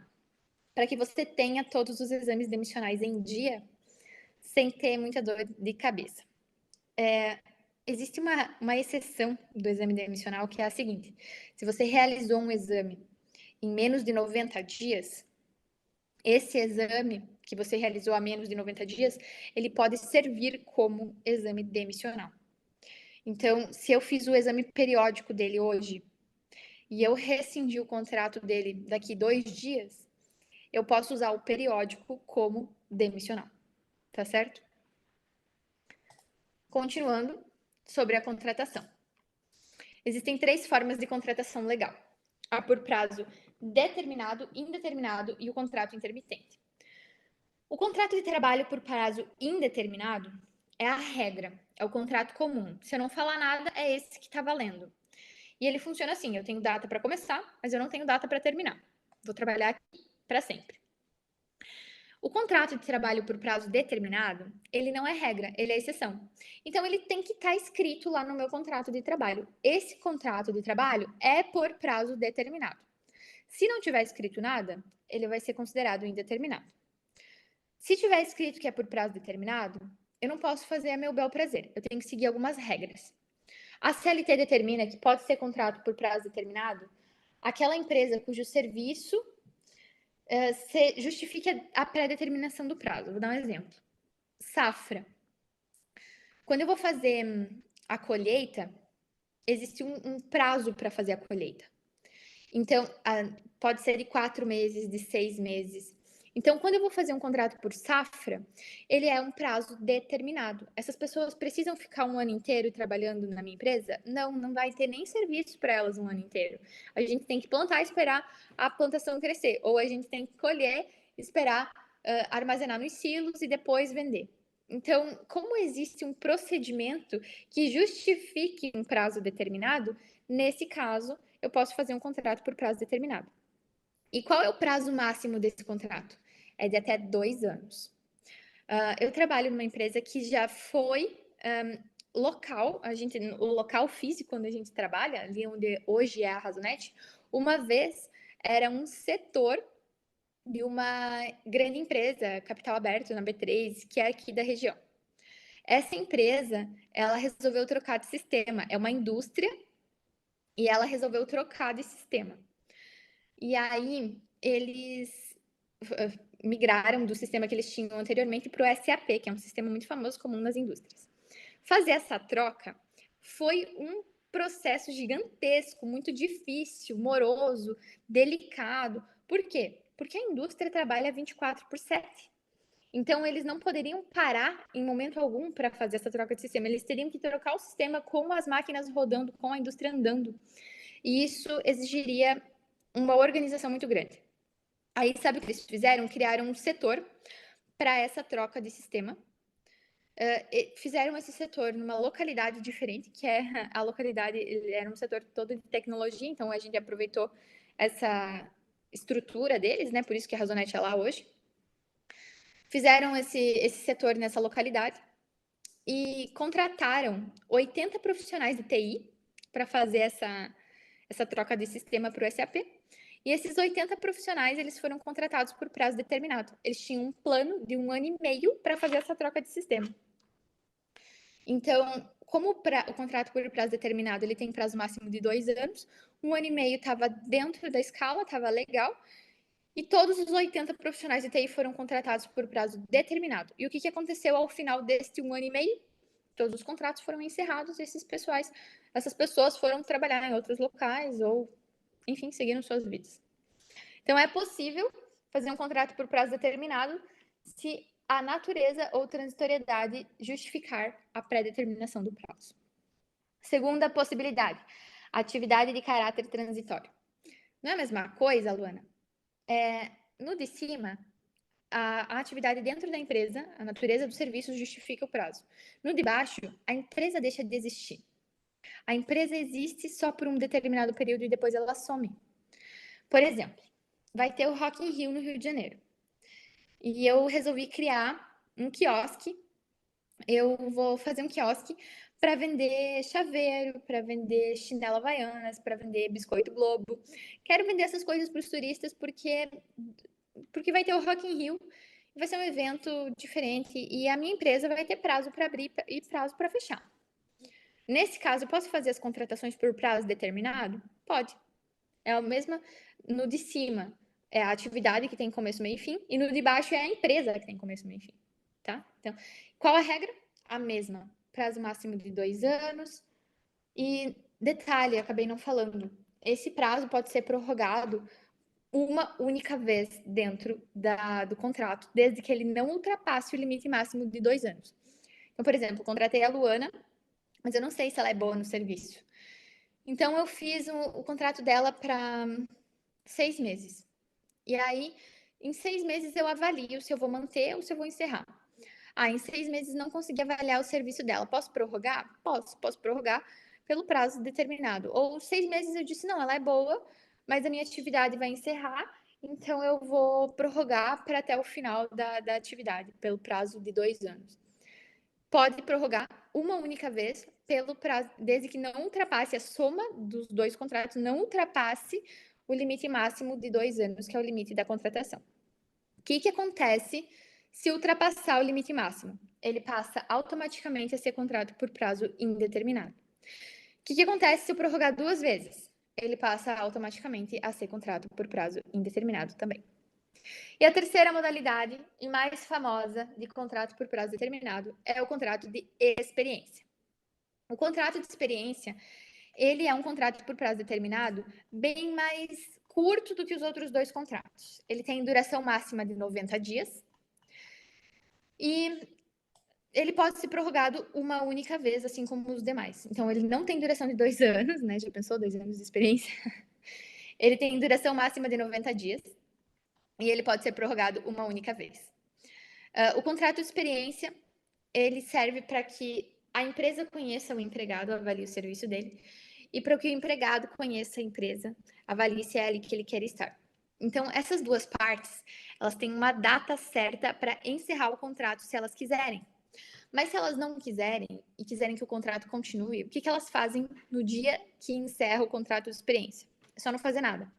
Speaker 2: para que você tenha todos os exames demissionais em dia sem ter muita dor de cabeça? Existe uma exceção do exame demissional que é a seguinte: se você realizou um exame em menos de 90 dias, esse exame que você realizou há menos de 90 dias, ele pode servir como exame demissional. Então, se eu fiz o exame periódico dele hoje e eu rescindi o contrato dele daqui 2 dias, eu posso usar o periódico como demissional, tá certo? Continuando sobre a contratação. Existem 3 formas de contratação legal: a por prazo determinado, indeterminado e o contrato intermitente. O contrato de trabalho por prazo indeterminado é a regra, é o contrato comum. Se eu não falar nada, é esse que está valendo. E ele funciona assim: eu tenho data para começar, mas eu não tenho data para terminar. Vou trabalhar aqui para sempre. O contrato de trabalho por prazo determinado, ele não é regra, ele é exceção. Então, ele tem que estar escrito lá no meu contrato de trabalho. Esse contrato de trabalho é por prazo determinado. Se não tiver escrito nada, ele vai ser considerado indeterminado. Se tiver escrito que é por prazo determinado, eu não posso fazer a meu bel prazer. Eu tenho que seguir algumas regras. A CLT determina que pode ser contrato por prazo determinado aquela empresa cujo serviço justifique a pré-determinação do prazo. Vou dar um exemplo. Safra. Quando eu vou fazer a colheita, existe um prazo para fazer a colheita. Então, pode ser de 4 meses, de 6 meses. Então, quando eu vou fazer um contrato por safra, ele é um prazo determinado. Essas pessoas precisam ficar um ano inteiro trabalhando na minha empresa? Não, não vai ter nem serviço para elas um ano inteiro. A gente tem que plantar e esperar a plantação crescer. Ou a gente tem que colher, esperar armazenar nos silos e depois vender. Então, como existe um procedimento que justifique um prazo determinado, nesse caso, eu posso fazer um contrato por prazo determinado. E qual é o prazo máximo desse contrato? é de até 2 anos. Eu trabalho numa empresa que já foi local, o local físico onde a gente trabalha, ali onde hoje é a Razonet, uma vez era um setor de uma grande empresa, capital aberto na B3, que é aqui da região. Essa empresa, ela resolveu trocar de sistema, é uma indústria e ela resolveu trocar de sistema. E aí eles migraram do sistema que eles tinham anteriormente para o SAP, que é um sistema muito famoso, comum nas indústrias. Fazer essa troca foi um processo gigantesco, muito difícil, moroso, delicado. Por quê? Porque a indústria trabalha 24/7. Então, eles não poderiam parar em momento algum para fazer essa troca de sistema. Eles teriam que trocar o sistema com as máquinas rodando, com a indústria andando. E isso exigiria uma organização muito grande. Aí, sabe o que eles fizeram? Criaram um setor para essa troca de sistema. Fizeram esse setor numa localidade diferente, que é a localidade, era um setor todo de tecnologia, então a gente aproveitou essa estrutura deles, né? Por isso que a Razonet é lá hoje. Fizeram esse setor nessa localidade e contrataram 80 profissionais de TI para fazer essa troca de sistema para o SAP. E esses 80 profissionais, eles foram contratados por prazo determinado. Eles tinham um plano de 1 ano e meio para fazer essa troca de sistema. Então, como o contrato por prazo determinado, ele tem prazo máximo de 2 anos, 1 ano e meio estava dentro da escala, estava legal, e todos os 80 profissionais de TI foram contratados por prazo determinado. E o que aconteceu ao final deste 1 ano e meio? Todos os contratos foram encerrados, essas pessoas foram trabalhar em outros locais ou, enfim, seguiram suas vidas. Então, é possível fazer um contrato por prazo determinado se a natureza ou transitoriedade justificar a pré-determinação do prazo. Segunda possibilidade, atividade de caráter transitório. Não é a mesma coisa, Luana? No de cima, a atividade dentro da empresa, a natureza do serviço justifica o prazo. No de baixo, a empresa deixa de existir. A empresa existe só por um determinado período e depois ela some. Por exemplo, vai ter o Rock in Rio no Rio de Janeiro. E eu resolvi criar um quiosque. Eu vou fazer um quiosque para vender chaveiro, para vender chinela havaianas, para vender biscoito Globo. Quero vender essas coisas para os turistas porque vai ter o Rock in Rio, vai ser um evento diferente e a minha empresa vai ter prazo para abrir e prazo para fechar. Nesse caso, eu posso fazer as contratações por prazo determinado? Pode. É a mesma no de cima. É a atividade que tem começo, meio e fim. E no de baixo é a empresa que tem começo, meio e fim. Tá? Então, qual a regra? A mesma. Prazo máximo de 2 anos. E detalhe, acabei não falando. Esse prazo pode ser prorrogado uma única vez dentro do contrato, desde que ele não ultrapasse o limite máximo de 2 anos. Então, por exemplo, contratei a Luana, mas eu não sei se ela é boa no serviço. Então, eu fiz o contrato dela para 6 meses. E aí, em 6 meses, eu avalio se eu vou manter ou se eu vou encerrar. Em 6 meses não consegui avaliar o serviço dela. Posso prorrogar? Posso prorrogar pelo prazo determinado. Ou 6 meses eu disse, não, ela é boa, mas a minha atividade vai encerrar, então eu vou prorrogar para até o final da atividade, pelo prazo de 2 anos. Pode prorrogar uma única vez, pelo prazo, desde que não ultrapasse a soma dos 2 contratos, não ultrapasse o limite máximo de 2 anos, que é o limite da contratação. O que acontece se ultrapassar o limite máximo? Ele passa automaticamente a ser contrato por prazo indeterminado. O que acontece se eu prorrogar 2 vezes? Ele passa automaticamente a ser contrato por prazo indeterminado também. E a terceira modalidade, e mais famosa, de contrato por prazo determinado, é o contrato de experiência. O contrato de experiência, ele é um contrato por prazo determinado bem mais curto do que os outros 2 contratos. Ele tem duração máxima de 90 dias e ele pode ser prorrogado uma única vez, assim como os demais. Então, ele não tem duração de 2 anos, né? Já pensou? 2 anos de experiência? Ele tem duração máxima de 90 dias e ele pode ser prorrogado uma única vez. O contrato de experiência, ele serve para que a empresa conheça o empregado, avalie o serviço dele, e para que o empregado conheça a empresa, avalie se é ali que ele quer estar. Então, essas duas partes, elas têm uma data certa para encerrar o contrato se elas quiserem. Mas se elas não quiserem e quiserem que o contrato continue, o que elas fazem no dia que encerra o contrato de experiência? É só não fazer nada.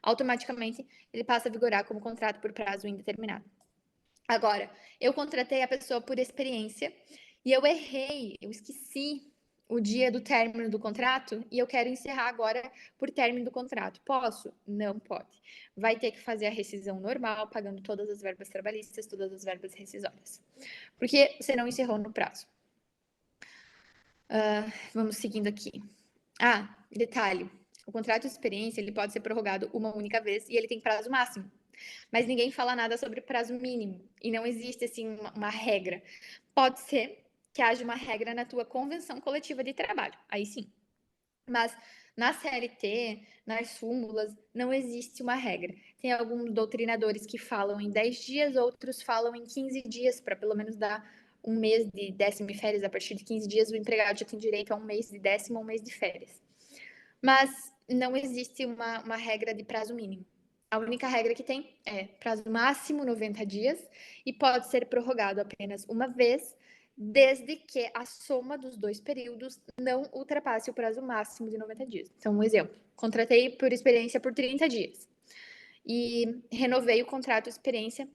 Speaker 2: Automaticamente, ele passa a vigorar como contrato por prazo indeterminado. Agora, eu contratei a pessoa por experiência e eu errei, eu esqueci o dia do término do contrato e eu quero encerrar agora por término do contrato. Posso? Não pode. Vai ter que fazer a rescisão normal, pagando todas as verbas trabalhistas, todas as verbas rescisórias. Porque você não encerrou no prazo. Vamos seguindo aqui. Detalhe. O contrato de experiência ele pode ser prorrogado uma única vez e ele tem prazo máximo. Mas ninguém fala nada sobre prazo mínimo. E não existe, assim, uma regra. Pode ser que haja uma regra na tua convenção coletiva de trabalho. Aí sim. Mas na CLT, nas súmulas, não existe uma regra. Tem alguns doutrinadores que falam em 10 dias, outros falam em 15 dias, para pelo menos dar um mês de décimo e férias. A partir de 15 dias, o empregado já tem direito a um mês de décimo ou um mês de férias. Mas não existe uma regra de prazo mínimo. A única regra que tem é prazo máximo 90 dias e pode ser prorrogado apenas uma vez, desde que a soma dos dois períodos não ultrapasse o prazo máximo de 90 dias. Então, um exemplo: contratei por experiência por 30 dias e renovei o contrato de experiência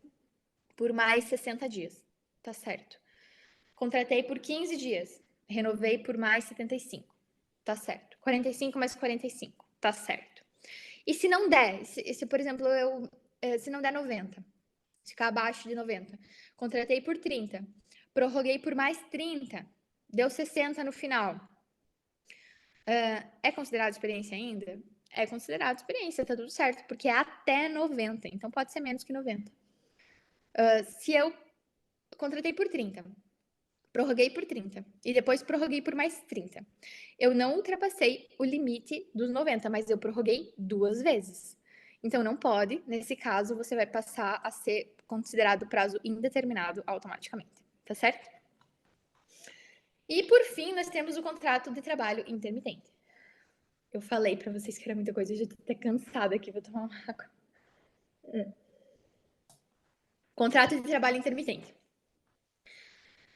Speaker 2: por mais 60 dias. Tá certo. Contratei por 15 dias, renovei por mais 75. Tá certo. 45 mais 45. Tá certo. E se não der, por exemplo, se não der 90, se ficar abaixo de 90, contratei por 30, prorroguei por mais 30, deu 60 no final. É considerado experiência ainda? É considerado experiência, tá tudo certo, porque é até 90, então pode ser menos que 90. Se eu contratei por 30, prorroguei por 30 e depois prorroguei por mais 30. Eu não ultrapassei o limite dos 90, mas eu prorroguei 2 vezes. Então não pode, nesse caso, você vai passar a ser considerado prazo indeterminado automaticamente, tá certo? E por fim, nós temos o contrato de trabalho intermitente. Eu falei para vocês que era muita coisa, eu já tô até cansada aqui, vou tomar uma água. Contrato de trabalho intermitente.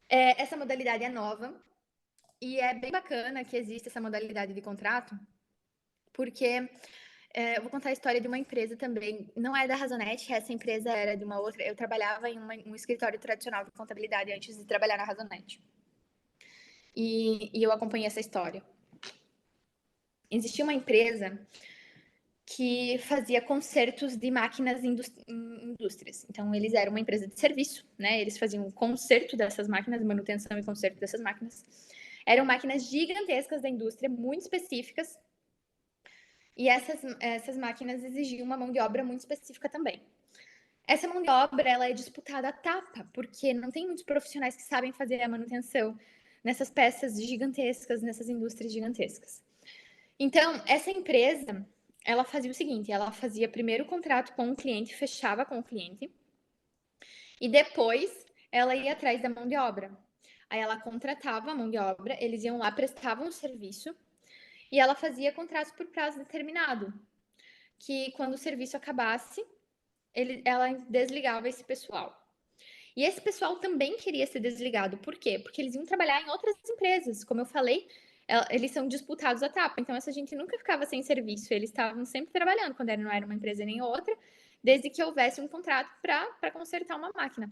Speaker 2: Essa modalidade é nova, e é bem bacana que exista essa modalidade de contrato, porque eu vou contar a história de uma empresa também. Não é da Razonete, essa empresa era de uma outra. Eu trabalhava em um escritório tradicional de contabilidade antes de trabalhar na Razonete. E eu acompanhei essa história. Existia uma empresa que fazia consertos de máquinas em indústrias. Então, eles eram uma empresa de serviço, né? Eles faziam conserto dessas máquinas, manutenção e conserto dessas máquinas. Eram máquinas gigantescas da indústria, muito específicas. E essas máquinas exigiam uma mão de obra muito específica também. Essa mão de obra ela é disputada a tapa, porque não tem muitos profissionais que sabem fazer a manutenção nessas peças gigantescas, nessas indústrias gigantescas. Então, essa empresa, ela fazia o seguinte, ela fazia primeiro o contrato com o cliente, fechava com o cliente, e depois ela ia atrás da mão de obra. Aí ela contratava a mão de obra, eles iam lá, prestavam o serviço, e ela fazia contratos por prazo determinado, que quando o serviço acabasse, ela desligava esse pessoal. E esse pessoal também queria ser desligado. Por quê? Porque eles iam trabalhar em outras empresas. Como eu falei, eles são disputados a tapa. Então, essa gente nunca ficava sem serviço. Eles estavam sempre trabalhando, quando não era uma empresa nem outra, desde que houvesse um contrato para consertar uma máquina.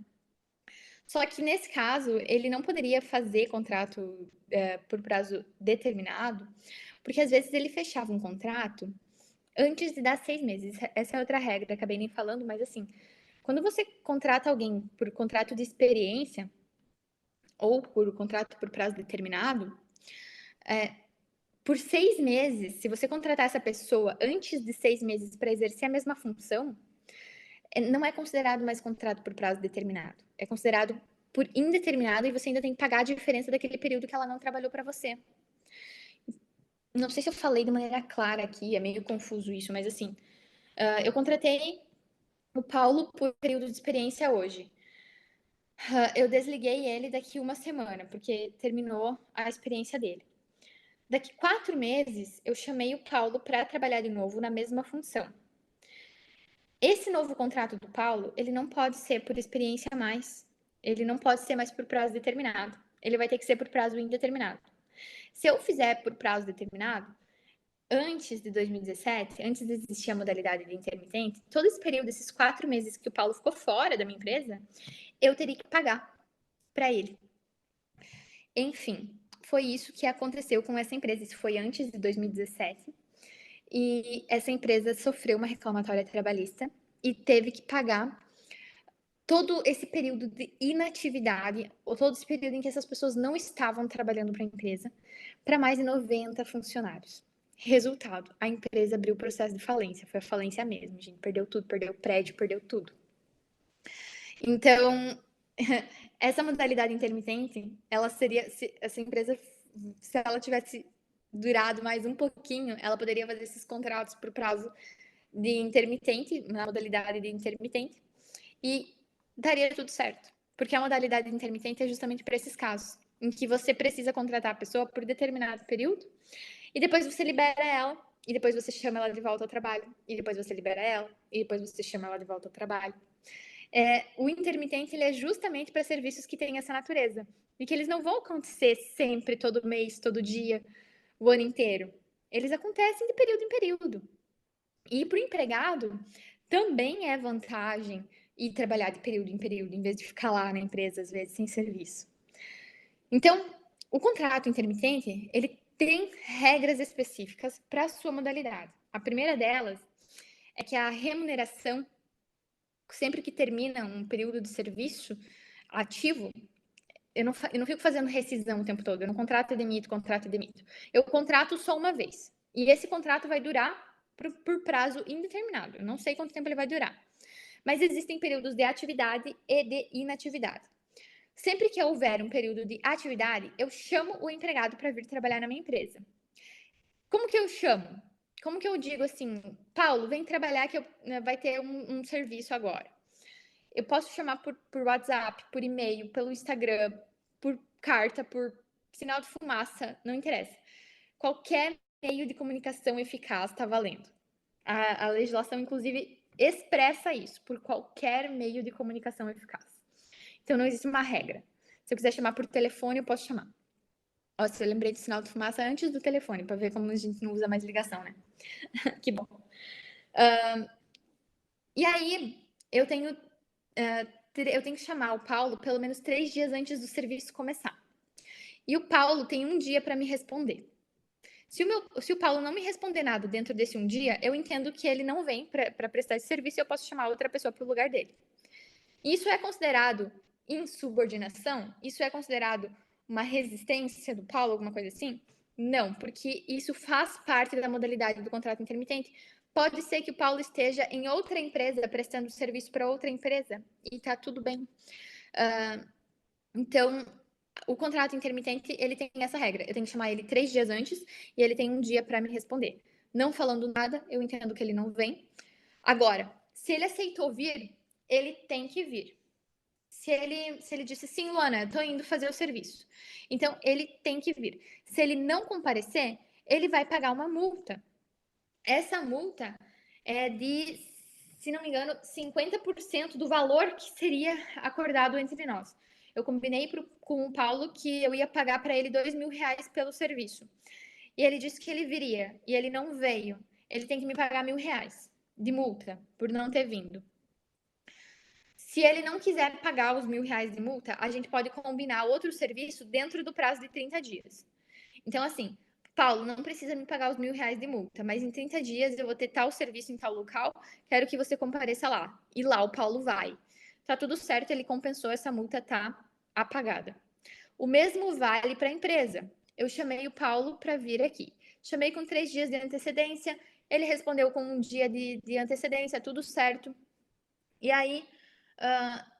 Speaker 2: Só que nesse caso, ele não poderia fazer contrato por prazo determinado, porque às vezes ele fechava um contrato antes de dar 6 meses. Essa é outra regra, acabei nem falando, mas assim, quando você contrata alguém por contrato de experiência ou por contrato por prazo determinado, por 6 meses, se você contratar essa pessoa antes de 6 meses para exercer a mesma função, não é considerado mais contrato por prazo determinado. É considerado por indeterminado e você ainda tem que pagar a diferença daquele período que ela não trabalhou para você. Não sei se eu falei de maneira clara aqui, é meio confuso isso, mas assim, eu contratei o Paulo por período de experiência hoje. Eu desliguei ele daqui uma semana, porque terminou a experiência dele. Daqui 4 meses, eu chamei o Paulo para trabalhar de novo na mesma função. Esse novo contrato do Paulo, ele não pode ser por experiência a mais. Ele não pode ser mais por prazo determinado. Ele vai ter que ser por prazo indeterminado. Se eu fizer por prazo determinado, antes de 2017, antes de existir a modalidade de intermitente, todo esse período, esses 4 meses que o Paulo ficou fora da minha empresa, eu teria que pagar para ele. Enfim, foi isso que aconteceu com essa empresa. Isso foi antes de 2017. E essa empresa sofreu uma reclamatória trabalhista e teve que pagar todo esse período de inatividade, ou todo esse período em que essas pessoas não estavam trabalhando para a empresa, para mais de 90 funcionários. Resultado, a empresa abriu o processo de falência. Foi a falência mesmo, gente. Perdeu tudo, perdeu o prédio, perdeu tudo. Então, essa modalidade intermitente, ela seria, se essa empresa, se ela tivesse durado mais um pouquinho, ela poderia fazer esses contratos por prazo de intermitente, na modalidade de intermitente, e daria tudo certo. Porque a modalidade intermitente é justamente para esses casos, em que você precisa contratar a pessoa por determinado período, e depois você libera ela, e depois você chama ela de volta ao trabalho, e depois você libera ela, e depois você chama ela de volta ao trabalho. O intermitente ele é justamente para serviços que têm essa natureza, e que eles não vão acontecer sempre, todo mês, todo dia, o ano inteiro. Eles acontecem de período em período. E para o empregado, também é vantagem ir trabalhar de período em período, em vez de ficar lá na empresa, às vezes, sem serviço. Então, o contrato intermitente, ele tem regras específicas para a sua modalidade. A primeira delas é que a remuneração, sempre que termina um período de serviço ativo, eu não fico fazendo rescisão o tempo todo. Eu não contrato e demito. Eu contrato só uma vez. E esse contrato vai durar por prazo indeterminado. Eu não sei quanto tempo ele vai durar. Mas existem períodos de atividade e de inatividade. Sempre que houver um período de atividade, eu chamo o empregado para vir trabalhar na minha empresa. Como que eu chamo? Como que eu digo assim, Paulo, vem trabalhar que vai ter um serviço agora. Eu posso chamar por WhatsApp, por e-mail, pelo Instagram, por carta, por sinal de fumaça, não interessa. Qualquer meio de comunicação eficaz está valendo. A legislação, inclusive, expressa isso, por qualquer meio de comunicação eficaz. Então, não existe uma regra. Se eu quiser chamar por telefone, eu posso chamar. Nossa, eu lembrei do sinal de fumaça antes do telefone, para ver como a gente não usa mais ligação, né? Que bom. E aí, eu tenho que chamar o Paulo pelo menos 3 dias antes do serviço começar. E o Paulo tem um dia para me responder. Se o Paulo não me responder nada dentro desse um dia, eu entendo que ele não vem para prestar esse serviço e eu posso chamar outra pessoa para o lugar dele. Isso é considerado insubordinação? Isso é considerado uma resistência do Paulo, alguma coisa assim? Não, porque isso faz parte da modalidade do contrato intermitente. Pode ser que o Paulo esteja em outra empresa prestando serviço para outra empresa e tá tudo bem. Então, o contrato intermitente, ele tem essa regra. Eu tenho que chamar ele 3 dias antes e ele tem um dia para me responder. Não falando nada, eu entendo que ele não vem. Agora, se ele aceitou vir, ele tem que vir. Se ele disse, sim, Luana, eu tô indo fazer o serviço. Então, ele tem que vir. Se ele não comparecer, ele vai pagar uma multa. Essa multa é de, se não me engano, 50% do valor que seria acordado entre nós. Eu combinei com o Paulo que eu ia pagar para ele R$ 2.000 pelo serviço. E ele disse que ele viria, e ele não veio. Ele tem que me pagar R$ 1.000 de multa por não ter vindo. Se ele não quiser pagar os R$ 1.000 de multa, a gente pode combinar outro serviço dentro do prazo de 30 dias. Então, assim, Paulo, não precisa me pagar os R$ 1.000 de multa, mas em 30 dias eu vou ter tal serviço em tal local, quero que você compareça lá. E lá o Paulo vai. Tá tudo certo, ele compensou, essa multa tá apagada. O mesmo vale para a empresa. Eu chamei o Paulo para vir aqui. Chamei com 3 dias de antecedência, ele respondeu com um dia de antecedência, tudo certo. E aí,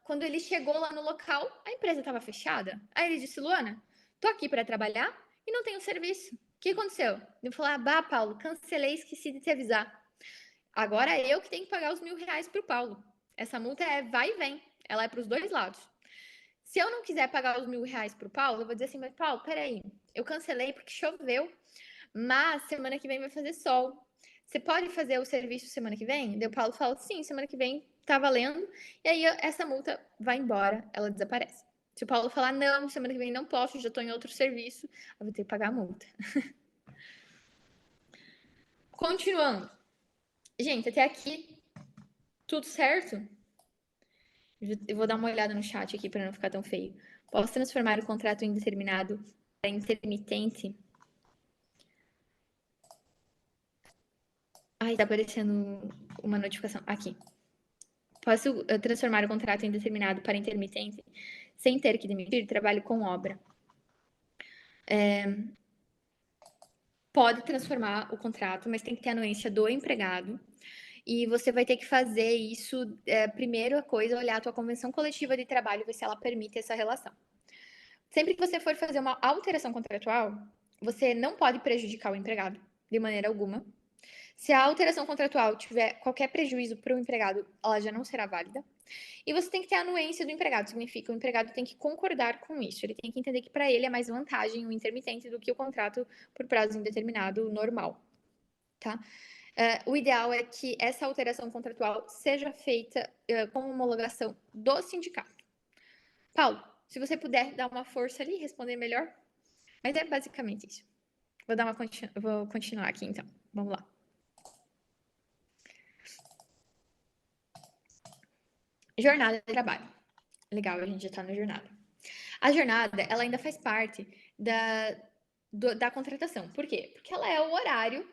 Speaker 2: quando ele chegou lá no local, a empresa estava fechada. Aí ele disse, Luana, tô aqui para trabalhar e não tenho serviço. O que aconteceu? Eu falei, bah, Paulo, cancelei, esqueci de te avisar. Agora é eu que tenho que pagar os R$ 1.000 para o Paulo. Essa multa vai e vem. Ela é para os dois lados. Se eu não quiser pagar os R$ 1.000 para o Paulo, eu vou dizer assim, mas Paulo, peraí, eu cancelei porque choveu, mas semana que vem vai fazer sol. você pode fazer o serviço semana que vem? Daí o Paulo fala, sim, semana que vem tá valendo. E aí essa multa vai embora, ela desaparece. Se o Paulo falar, não, semana que vem não posso, já tô em outro serviço, eu vou ter que pagar a multa. Continuando. Gente, até aqui, tudo certo? Eu vou dar uma olhada no chat aqui para não ficar tão feio. Posso transformar o contrato indeterminado para intermitente? Ai, tá aparecendo uma notificação. Aqui. Posso transformar o contrato indeterminado para intermitente sem ter que demitir trabalho com obra? Pode transformar o contrato, mas tem que ter anuência do empregado. E você vai ter que fazer isso, primeiro a coisa, olhar a tua convenção coletiva de trabalho e ver se ela permite essa relação. Sempre que você for fazer uma alteração contratual, você não pode prejudicar o empregado de maneira alguma. Se a alteração contratual tiver qualquer prejuízo para o empregado, ela já não será válida. E você tem que ter a anuência do empregado, significa que o empregado tem que concordar com isso. Ele tem que entender que para ele é mais vantagem o intermitente do que o contrato por prazo indeterminado normal, tá? O ideal é que essa alteração contratual seja feita com homologação do sindicato. Paulo, se você puder dar uma força ali, responder melhor. Mas é basicamente isso. Vou continuar aqui então. Vamos lá. Jornada de trabalho. Legal, a gente já está na jornada. A jornada, ela ainda faz parte da contratação. Por quê? Porque ela é o horário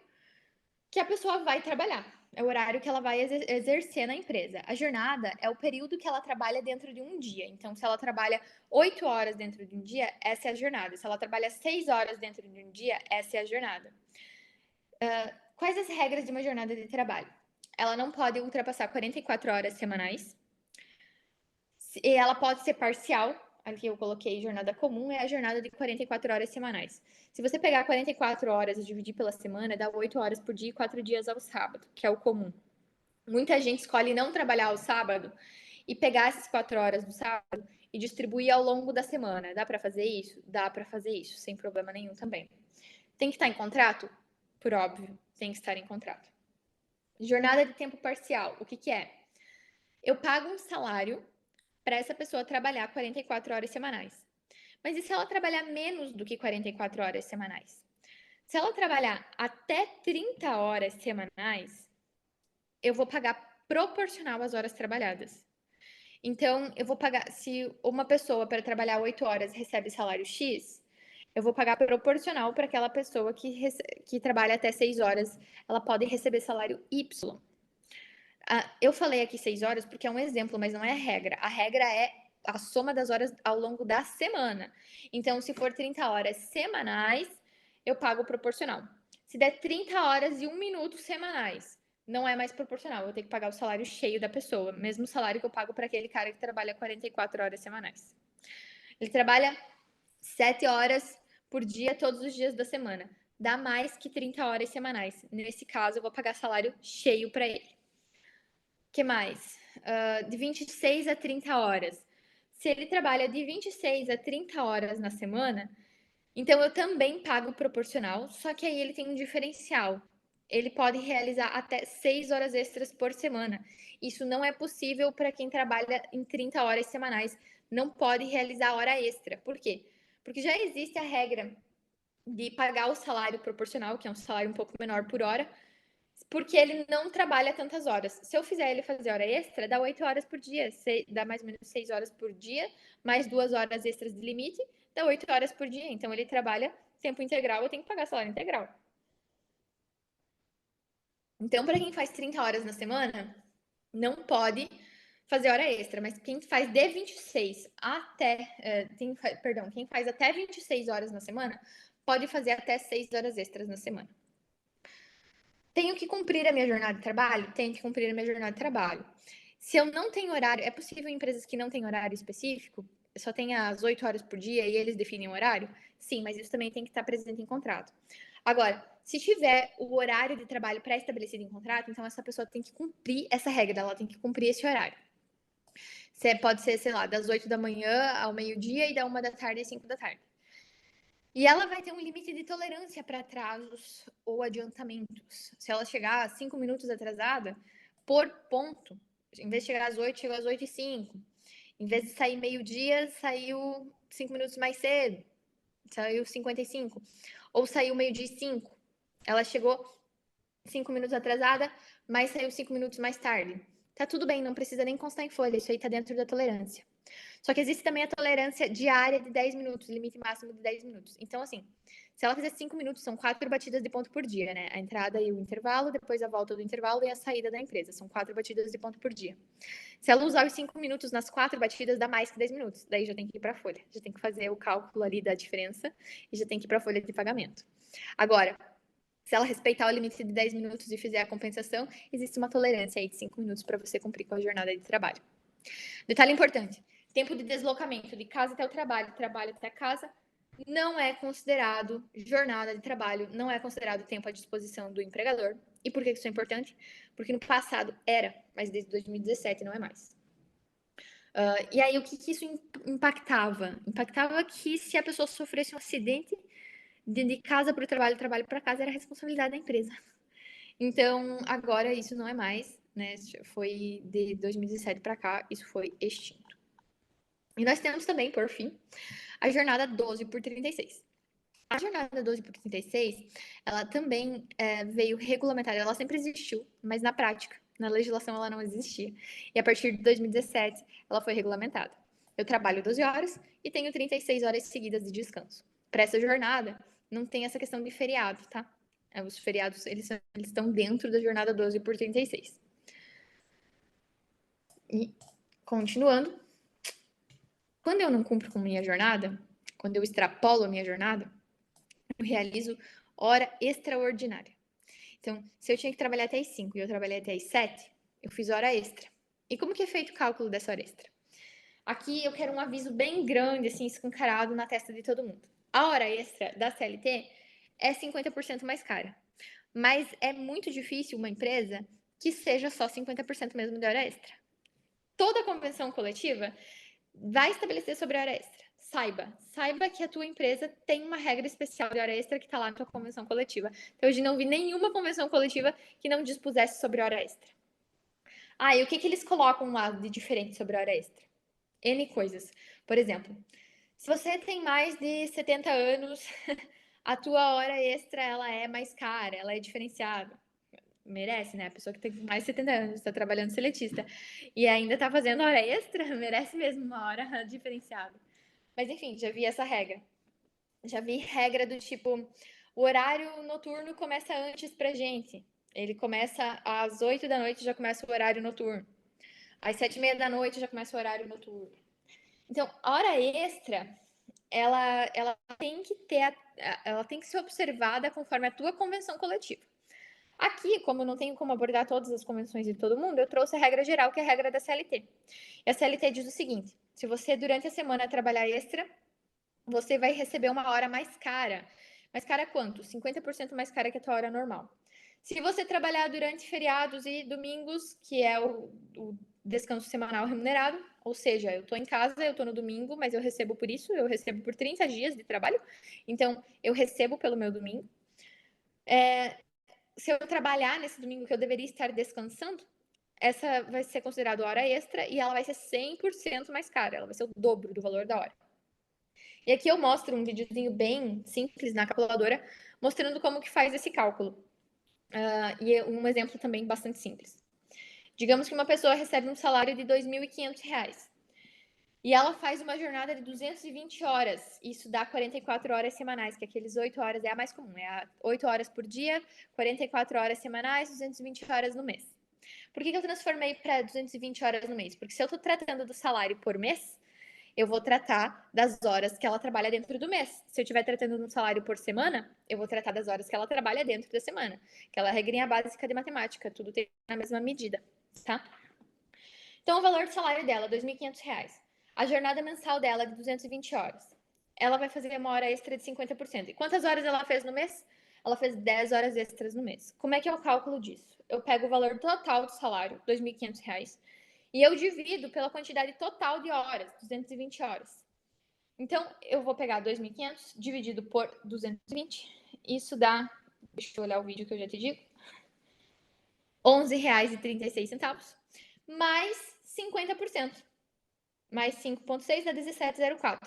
Speaker 2: que a pessoa vai trabalhar. É o horário que ela vai exercer na empresa. A jornada é o período que ela trabalha dentro de um dia. Então, se ela trabalha 8 horas dentro de um dia, essa é a jornada. Se ela trabalha 6 horas dentro de um dia, essa é a jornada. Quais as regras de uma jornada de trabalho? Ela não pode ultrapassar 44 horas semanais. E ela pode ser parcial. Aqui eu coloquei jornada comum, é a jornada de 44 horas semanais. Se você pegar 44 horas e dividir pela semana, dá 8 horas por dia e 4 dias ao sábado, que é o comum. Muita gente escolhe não trabalhar ao sábado e pegar essas 4 horas do sábado e distribuir ao longo da semana. Dá para fazer isso? Dá para fazer isso, sem problema nenhum também. Tem que estar em contrato? Por óbvio, tem que estar em contrato. Jornada de tempo parcial, o que que é? Eu pago um salário para essa pessoa trabalhar 44 horas semanais. Mas e se ela trabalhar menos do que 44 horas semanais? Se ela trabalhar até 30 horas semanais, eu vou pagar proporcional às horas trabalhadas. Então, eu vou pagar, se uma pessoa para trabalhar 8 horas recebe salário X, eu vou pagar proporcional para aquela pessoa que trabalha até 6 horas, ela pode receber salário Y. Eu falei aqui 6 horas porque é um exemplo, mas não é a regra. A regra é a soma das horas ao longo da semana. Então, se for 30 horas semanais, eu pago proporcional. Se der 30 horas e 1 minuto semanais, não é mais proporcional. Eu vou ter que pagar o salário cheio da pessoa, mesmo salário que eu pago para aquele cara que trabalha 44 horas semanais. Ele trabalha 7 horas por dia, todos os dias da semana. Dá mais que 30 horas semanais. Nesse caso, eu vou pagar salário cheio para ele. Que mais? De 26 a 30 horas. Se ele trabalha de 26 a 30 horas na semana, então eu também pago proporcional, só que aí ele tem um diferencial. Ele pode realizar até 6 horas extras por semana. Isso não é possível para quem trabalha em 30 horas semanais. Não pode realizar hora extra. Por quê? Porque já existe a regra de pagar o salário proporcional, que é um salário um pouco menor por hora, porque ele não trabalha tantas horas. Se eu fizer ele fazer hora extra, dá 8 horas por dia, dá mais ou menos 6 horas por dia, mais 2 horas extras de limite, dá 8 horas por dia. Então ele trabalha tempo integral, eu tenho que pagar salário integral. Então, para quem faz 30 horas na semana, não pode fazer hora extra, mas quem faz de 26 até, quem faz até 26 horas na semana, pode fazer até 6 horas extras na semana. Tenho que cumprir a minha jornada de trabalho? Tenho que cumprir a minha jornada de trabalho. Se eu não tenho horário, é possível em empresas que não têm horário específico, só tem as 8 horas por dia e eles definem o horário? Sim, mas isso também tem que estar presente em contrato. Agora, se tiver o horário de trabalho pré-estabelecido em contrato, então essa pessoa tem que cumprir essa regra, ela tem que cumprir esse horário. Pode ser, sei lá, das 8 da manhã ao meio-dia e da 1 da tarde às 5 da tarde. E ela vai ter um limite de tolerância para atrasos ou adiantamentos. Se ela chegar 5 minutos atrasada, por ponto, em vez de chegar às 8, chegou às 8h05. Em vez de sair meio-dia, saiu 5 minutos mais cedo, saiu 55. Ou saiu meio-dia e 5. Ela chegou 5 minutos atrasada, mas saiu 5 minutos mais tarde. Tá tudo bem, não precisa nem constar em folha, isso aí tá dentro da tolerância. Só que existe também a tolerância diária de 10 minutos, limite máximo de 10 minutos. Então, assim, se ela fizer 5 minutos, são 4 batidas de ponto por dia, né? A entrada e o intervalo, depois a volta do intervalo e a saída da empresa. São 4 batidas de ponto por dia. Se ela usar os 5 minutos nas 4 batidas, dá mais que 10 minutos. Daí já tem que ir para a folha. Já tem que fazer o cálculo ali da diferença e já tem que ir para a folha de pagamento. Agora, se ela respeitar o limite de 10 minutos e fizer a compensação, existe uma tolerância aí de 5 minutos para você cumprir com a jornada de trabalho. Detalhe importante: tempo de deslocamento de casa até o trabalho, trabalho até casa, não é considerado jornada de trabalho, não é considerado tempo à disposição do empregador. E por que isso é importante? Porque no passado era, mas desde 2017 não é mais. E aí, o que isso impactava? Impactava que se a pessoa sofresse um acidente de casa para o trabalho, trabalho para casa, era responsabilidade da empresa. Então, agora isso não é mais, né? Foi de 2017 para cá, isso foi extinto. E nós temos também, por fim, a jornada 12 por 36. A jornada 12 por 36, ela também veio regulamentada, ela sempre existiu, mas na prática, na legislação ela não existia. E a partir de 2017, ela foi regulamentada. Eu trabalho 12 horas e tenho 36 horas seguidas de descanso. Para essa jornada, não tem essa questão de feriado, tá? Os feriados, eles estão dentro da jornada 12 por 36. E, continuando, quando eu não cumpro com minha jornada, quando eu extrapolo a minha jornada, eu realizo hora extraordinária. Então, se eu tinha que trabalhar até as 5 e eu trabalhei até as 7, eu fiz hora extra. E como que é feito o cálculo dessa hora extra? Aqui eu quero um aviso bem grande, assim, escancarado na testa de todo mundo. A hora extra da CLT é 50% mais cara. Mas é muito difícil uma empresa que seja só 50% mesmo de hora extra. Toda convenção coletiva vai estabelecer sobre a hora extra. Saiba que a tua empresa tem uma regra especial de hora extra que está lá na tua convenção coletiva. Então, hoje não vi nenhuma convenção coletiva que não dispusesse sobre hora extra. E o que eles colocam lá de diferente sobre a hora extra? N coisas. Por exemplo, se você tem mais de 70 anos, a tua hora extra ela é mais cara, ela é diferenciada. Merece, né? A pessoa que tem mais de 70 anos, está trabalhando seletista e ainda está fazendo hora extra, merece mesmo uma hora diferenciada. Mas enfim, já vi essa regra. Já vi regra do tipo, o horário noturno começa antes pra gente. Ele começa às 8 da noite, já começa o horário noturno. Às 7h30 da noite já começa o horário noturno. Então, a hora extra, ela tem que ter, ela tem que ser observada conforme a tua convenção coletiva. Aqui, como eu não tenho como abordar todas as convenções de todo mundo, eu trouxe a regra geral, que é a regra da CLT. E a CLT diz o seguinte: se você durante a semana trabalhar extra, você vai receber uma hora mais cara. Mais cara quanto? 50% mais cara que a tua hora normal. Se você trabalhar durante feriados e domingos, que é o descanso semanal remunerado, ou seja, eu estou em casa, eu estou no domingo, mas eu recebo por isso, eu recebo por 30 dias de trabalho, então eu recebo pelo meu domingo. Se eu trabalhar nesse domingo que eu deveria estar descansando, essa vai ser considerada hora extra e ela vai ser 100% mais cara, ela vai ser o dobro do valor da hora. E aqui eu mostro um videozinho bem simples na calculadora, mostrando como que faz esse cálculo. E um exemplo também bastante simples. Digamos que uma pessoa recebe um salário de R$ 2.500 e ela faz uma jornada de 220 horas. Isso dá 44 horas semanais, que aqueles 8 horas é a mais comum. É 8 horas por dia, 44 horas semanais, 220 horas no mês. Por que eu transformei para 220 horas no mês? Porque se eu estou tratando do salário por mês, eu vou tratar das horas que ela trabalha dentro do mês. Se eu estiver tratando no salário por semana, eu vou tratar das horas que ela trabalha dentro da semana. Aquela regrinha básica de matemática, tudo tem a mesma medida, tá? Então, o valor do salário dela, R$ 2.500. A jornada mensal dela é de 220 horas. Ela vai fazer uma hora extra de 50%. E quantas horas ela fez no mês? Ela fez 10 horas extras no mês. Como é que é o cálculo disso? Eu pego o valor total do salário, R$ 2.500, e eu divido pela quantidade total de horas, 220 horas. Então, eu vou pegar 2.500 dividido por 220. Isso dá, deixa eu olhar o vídeo que eu já te digo, R$ 11,36, mais 50%. Mais 5,6 dá 17,04.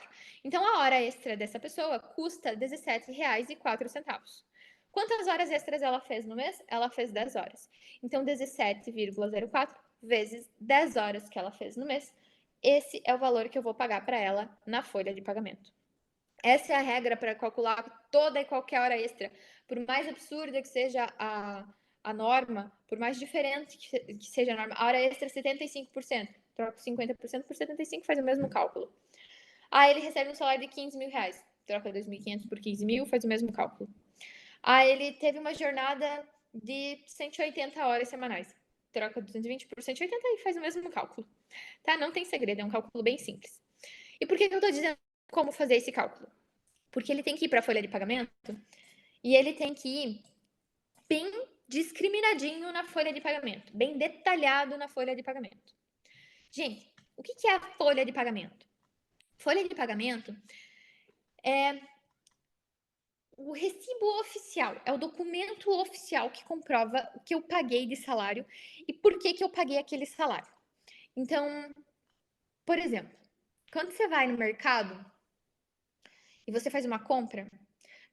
Speaker 2: Então, a hora extra dessa pessoa custa R$ 17,04. Quantas horas extras ela fez no mês? Ela fez 10 horas. Então, 17,04 vezes 10 horas que ela fez no mês, esse é o valor que eu vou pagar para ela na folha de pagamento. Essa é a regra para calcular toda e qualquer hora extra. Por mais absurda que seja a norma, por mais diferente que seja a norma, a hora extra é 75%. Troca 50% por 75%, faz o mesmo cálculo. Aí ele recebe um salário de R$ 15.000. Troca 2.500 por 15 mil, faz o mesmo cálculo. Aí ele teve uma jornada de 180 horas semanais. Troca 220 por 180 e faz o mesmo cálculo. Tá? Não tem segredo, é um cálculo bem simples. E por que eu estou dizendo como fazer esse cálculo? Porque ele tem que ir para a folha de pagamento e ele tem que ir bem discriminadinho na folha de pagamento, bem detalhado na folha de pagamento. Gente, o que é a folha de pagamento? Folha de pagamento é o recibo oficial, é o documento oficial que comprova o que eu paguei de salário e por que eu paguei aquele salário. Então, por exemplo, quando você vai no mercado e você faz uma compra,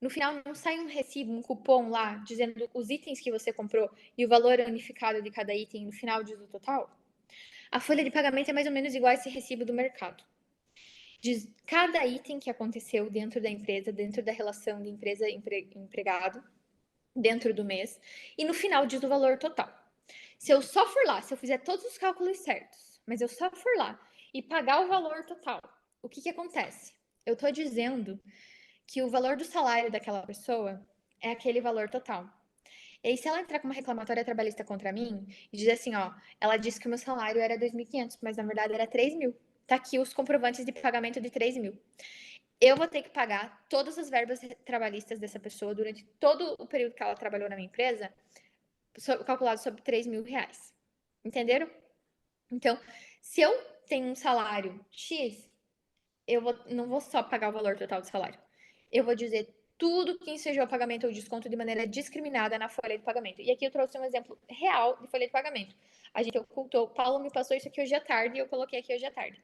Speaker 2: no final não sai um recibo, um cupom lá, dizendo os itens que você comprou e o valor unificado de cada item no final diz o total? A folha de pagamento é mais ou menos igual a esse recibo do mercado. Diz cada item que aconteceu dentro da empresa, dentro da relação de empresa-empregado, dentro do mês, e no final diz o valor total. Se eu só for lá, se eu fizer todos os cálculos certos, mas eu só for lá e pagar o valor total, o que acontece? Eu estou dizendo que o valor do salário daquela pessoa é aquele valor total. E aí, se ela entrar com uma reclamatória trabalhista contra mim e dizer assim, ó, ela disse que o meu salário era 2.500, mas na verdade era 3.000. Tá aqui os comprovantes de pagamento de 3.000. Eu vou ter que pagar todas as verbas trabalhistas dessa pessoa durante todo o período que ela trabalhou na minha empresa, calculado sobre 3.000 reais. Entenderam? Então, se eu tenho um salário X, não vou só pagar o valor total do salário. Eu vou dizer tudo que ensejou o pagamento ou desconto de maneira discriminada na folha de pagamento. E aqui eu trouxe um exemplo real de folha de pagamento. A gente ocultou, o Paulo me passou isso aqui hoje à tarde e eu coloquei aqui hoje à tarde.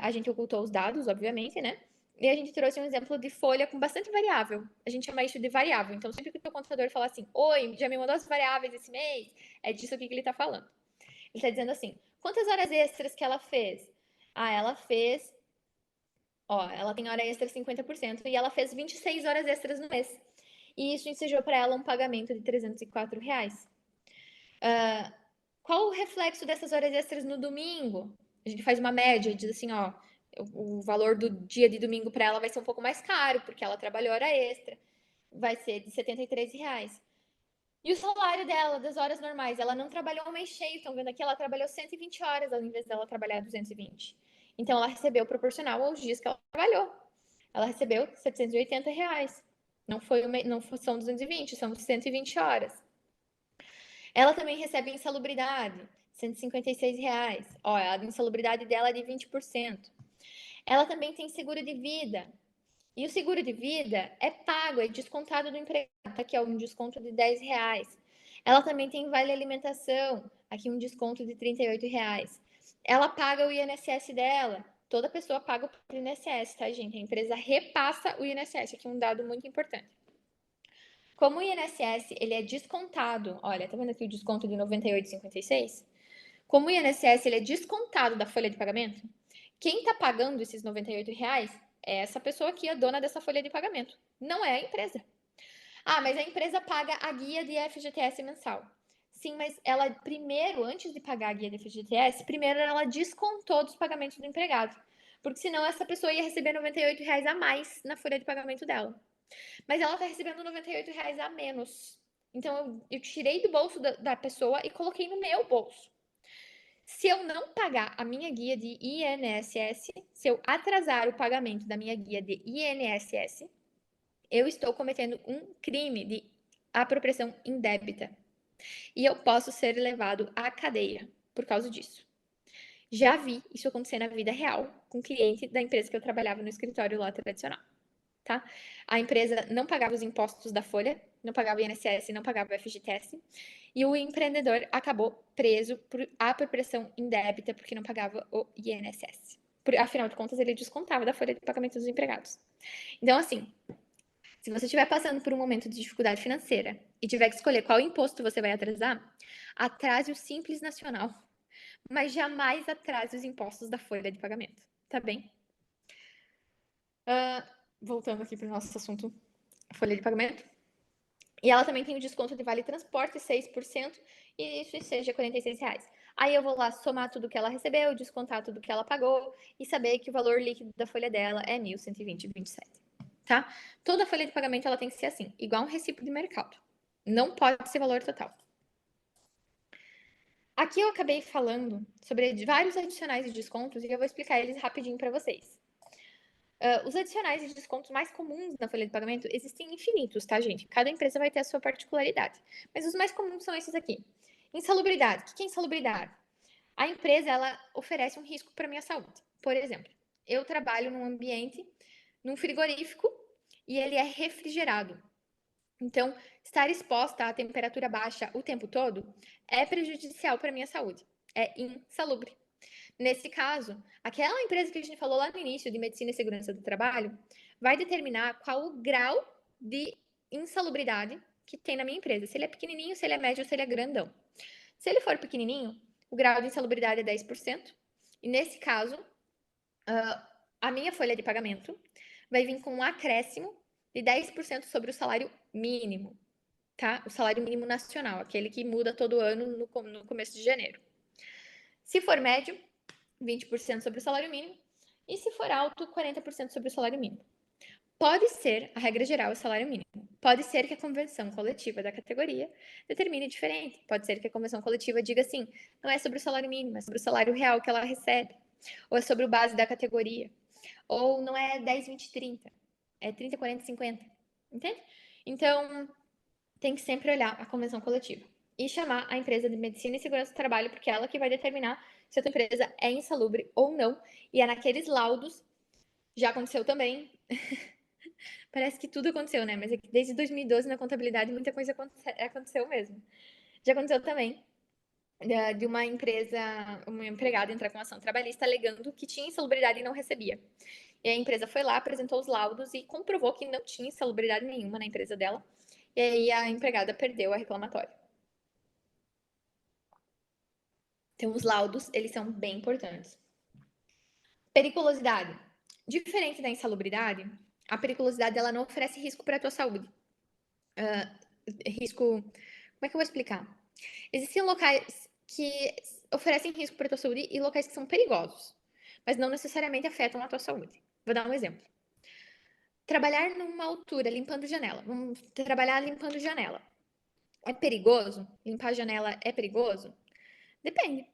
Speaker 2: A gente ocultou os dados, obviamente, né? E a gente trouxe um exemplo de folha com bastante variável. A gente chama isso de variável. Então, sempre que o teu contador falar assim, oi, já me mandou as variáveis esse mês, é disso aqui que ele está falando. Ele está dizendo assim, quantas horas extras que ela fez? Ah, ela fez ela tem hora extra 50% e ela fez 26 horas extras no mês. E isso ensejou para ela um pagamento de R$ 304. Qual o reflexo dessas horas extras no domingo? A gente faz uma média, diz assim, o valor do dia de domingo para ela vai ser um pouco mais caro, porque ela trabalhou hora extra. Vai ser de R$ 73. E o salário dela, das horas normais, ela não trabalhou um mês cheio, estão vendo aqui? Ela trabalhou 120 horas ao invés dela trabalhar 220. Então, ela recebeu proporcional aos dias que ela trabalhou. Ela recebeu R$ 780. Não são 220, são 120 horas. Ela também recebe insalubridade, R$ 156. A insalubridade dela é de 20%. Ela também tem seguro de vida. E o seguro de vida é pago, é descontado do empregado. Aqui é um desconto de R$ 10. Ela também tem vale alimentação, aqui um desconto de R$ 38. Ela paga o INSS dela. Toda pessoa paga o INSS, tá, gente? A empresa repassa o INSS, aqui um dado muito importante. Como o INSS ele é descontado, olha, tá vendo aqui o desconto de R$ 98,56? Como o INSS ele é descontado da folha de pagamento, quem está pagando esses R$ 98 é essa pessoa aqui, a dona dessa folha de pagamento. Não é a empresa. Ah, mas a empresa paga a guia de FGTS mensal. Sim, mas ela primeiro, antes de pagar a guia de FGTS, primeiro ela descontou dos pagamentos do empregado. Porque senão essa pessoa ia receber R$ 98 a mais na folha de pagamento dela. Mas ela está recebendo R$ 98 a menos. Então eu tirei do bolso da pessoa e coloquei no meu bolso. Se eu não pagar a minha guia de INSS, se eu atrasar o pagamento da minha guia de INSS, eu estou cometendo um crime de apropriação indébita. E eu posso ser levado à cadeia por causa disso. Já vi isso acontecer na vida real, com cliente da empresa que eu trabalhava no escritório lá tradicional, tá? A empresa não pagava os impostos da folha, não pagava o INSS, não pagava o FGTS, e o empreendedor acabou preso por apropriação indébita porque não pagava o INSS. Afinal de contas, ele descontava da folha de pagamento dos empregados. Então, assim, se você estiver passando por um momento de dificuldade financeira e tiver que escolher qual imposto você vai atrasar, atrase o Simples Nacional, mas jamais atrase os impostos da folha de pagamento, tá bem? Voltando aqui para o nosso assunto, folha de pagamento. E ela também tem o desconto de vale transporte, 6%, e isso seja R$ 46. Aí eu vou lá somar tudo que ela recebeu, descontar tudo que ela pagou e saber que o valor líquido da folha dela é 1.120,27, tá? Toda folha de pagamento ela tem que ser assim, igual um recibo de mercado. Não pode ser valor total. Aqui eu acabei falando sobre vários adicionais de descontos e eu vou explicar eles rapidinho para vocês. Os adicionais de descontos mais comuns na folha de pagamento existem infinitos, tá, gente? Cada empresa vai ter a sua particularidade. Mas os mais comuns são esses aqui. Insalubridade. O que é insalubridade? A empresa ela oferece um risco para a minha saúde. Por exemplo, eu trabalho num ambiente, num frigorífico, e ele é refrigerado. Então, estar exposta à temperatura baixa o tempo todo é prejudicial para a minha saúde. É insalubre. Nesse caso, aquela empresa que a gente falou lá no início de medicina e segurança do trabalho vai determinar qual o grau de insalubridade que tem na minha empresa. Se ele é pequenininho, se ele é médio, se ele é grandão. Se ele for pequenininho, o grau de insalubridade é 10%. E nesse caso, a minha folha de pagamento vai vir com um acréscimo de 10% sobre o salário mínimo, tá? O salário mínimo nacional, aquele que muda todo ano no começo de janeiro. Se for médio, 20% sobre o salário mínimo. E se for alto, 40% sobre o salário mínimo. Pode ser, a regra geral, o salário mínimo. Pode ser que a convenção coletiva da categoria determine diferente. Pode ser que a convenção coletiva diga assim: não é sobre o salário mínimo, é sobre o salário real que ela recebe. Ou é sobre o base da categoria. Ou não é 10, 20, 30. É 30, 40, 50. Entende? Então, tem que sempre olhar a convenção coletiva e chamar a empresa de medicina e segurança do trabalho, porque é ela que vai determinar se a tua empresa é insalubre ou não. E é naqueles laudos, já aconteceu também. Parece que tudo aconteceu, né? Mas é que desde 2012 na contabilidade muita coisa aconteceu mesmo. Já aconteceu também de uma empresa, uma empregada entrar com ação trabalhista alegando que tinha insalubridade e não recebia. E a empresa foi lá, apresentou os laudos e comprovou que não tinha insalubridade nenhuma na empresa dela. E aí a empregada perdeu a reclamatória. Então, os laudos, eles são bem importantes. Periculosidade. Diferente da insalubridade, a periculosidade ela não oferece risco para a tua saúde. Risco. Como é que eu vou explicar? Existem locais que oferecem risco para a tua saúde e locais que são perigosos, mas não necessariamente afetam a tua saúde. Vou dar um exemplo. Trabalhar numa altura limpando janela. Vamos trabalhar limpando janela. É perigoso? Limpar a janela é perigoso? Depende.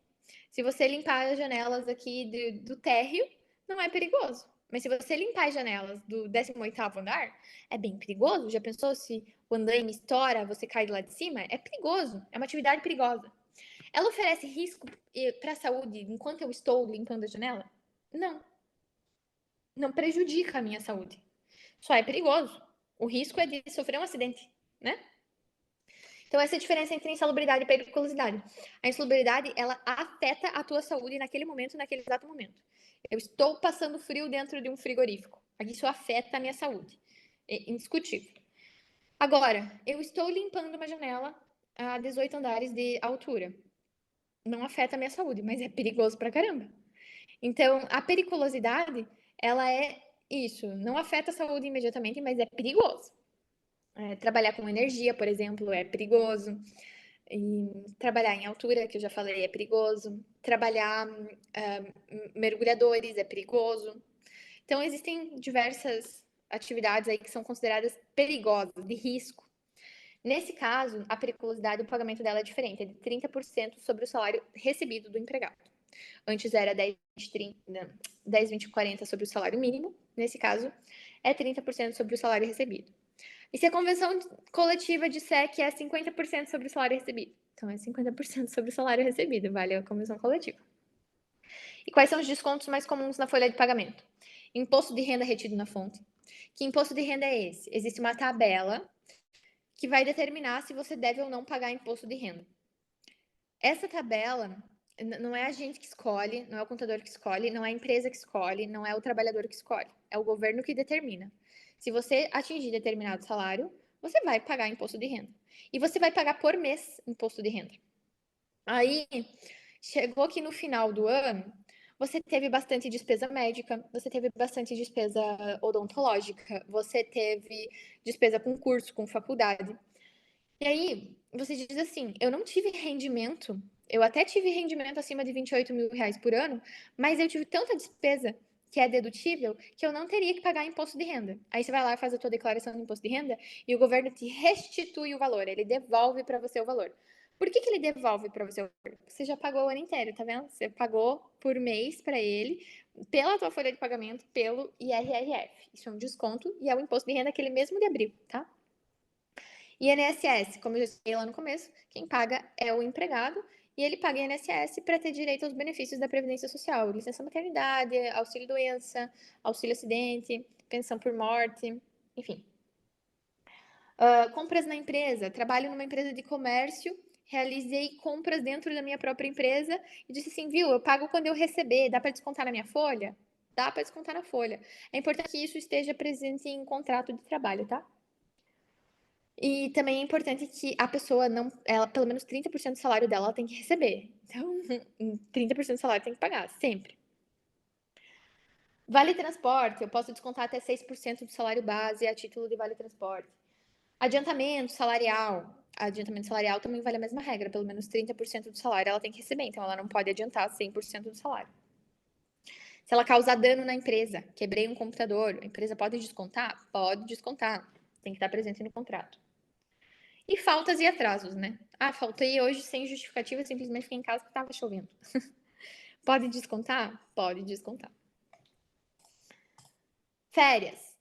Speaker 2: Se você limpar as janelas aqui do térreo, não é perigoso. Mas se você limpar as janelas do 18º andar, é bem perigoso. Já pensou se o andaime estoura, você cai de lá de cima? É perigoso. É uma atividade perigosa. Ela oferece risco para a saúde enquanto eu estou limpando a janela? Não. Não prejudica a minha saúde. Só é perigoso. O risco é de sofrer um acidente, né? Então, essa é a diferença entre insalubridade e periculosidade. A insalubridade, ela afeta a tua saúde naquele momento, naquele exato momento. Eu estou passando frio dentro de um frigorífico. Isso afeta a minha saúde. É indiscutível. Agora, eu estou limpando uma janela a 18 andares de altura. Não afeta a minha saúde, mas é perigoso pra caramba. Então, a periculosidade, ela é isso. Não afeta a saúde imediatamente, mas é perigoso. Trabalhar com energia, por exemplo, é perigoso. E trabalhar em altura, que eu já falei, é perigoso. Trabalhar mergulhadores é perigoso. Então, existem diversas atividades aí que são consideradas perigosas, de risco. Nesse caso, a periculosidade, o pagamento dela é diferente, é de 30% sobre o salário recebido do empregado. Antes era 10, 30, 10, 20, 40 sobre o salário mínimo. Nesse caso, é 30% sobre o salário recebido. E se a convenção coletiva disser que é 50% sobre o salário recebido? Então é 50% sobre o salário recebido, vale a convenção coletiva. E quais são os descontos mais comuns na folha de pagamento? Imposto de renda retido na fonte. Que imposto de renda é esse? Existe uma tabela que vai determinar se você deve ou não pagar imposto de renda. Essa tabela não é a gente que escolhe, não é o contador que escolhe, não é a empresa que escolhe, não é o trabalhador que escolhe, é o governo que determina. Se você atingir determinado salário, você vai pagar imposto de renda. E você vai pagar por mês imposto de renda. Aí, chegou aqui no final do ano, você teve bastante despesa médica, você teve bastante despesa odontológica, você teve despesa com curso, com faculdade. E aí, você diz assim: eu não tive rendimento, eu até tive rendimento acima de 28 mil reais por ano, mas eu tive tanta despesa que é dedutível que eu não teria que pagar imposto de renda. Aí você vai lá e faz a tua declaração de imposto de renda e o governo te restitui o valor, ele devolve para você o valor. Por que ele devolve para você o valor? Você já pagou o ano inteiro, tá vendo? Você pagou por mês para ele, pela tua folha de pagamento, pelo IRRF. Isso é um desconto e é o imposto de renda aquele mesmo de abril, tá? INSS, como eu já expliquei lá no começo, quem paga é o empregado e ele paga INSS para ter direito aos benefícios da Previdência Social, licença maternidade, auxílio doença, auxílio acidente, pensão por morte, enfim. Compras na empresa, trabalho numa empresa de comércio, realizei compras dentro da minha própria empresa e disse assim, viu, eu pago quando eu receber, dá para descontar na minha folha? Dá para descontar na folha. É importante que isso esteja presente em contrato de trabalho, tá? E também é importante que a pessoa não, ela, pelo menos 30% do salário dela ela tem que receber. Então, 30% do salário tem que pagar, sempre. Vale transporte, eu posso descontar até 6% do salário base a título de vale transporte. Adiantamento salarial. Adiantamento salarial também vale a mesma regra, pelo menos 30% do salário ela tem que receber, então ela não pode adiantar 100% do salário. Se ela causar dano na empresa, quebrei um computador, a empresa pode descontar? Pode descontar, tem que estar presente no contrato. E faltas e atrasos, né? Ah, faltei hoje sem justificativa, simplesmente fiquei em casa porque estava chovendo. Pode descontar? Pode descontar. Férias.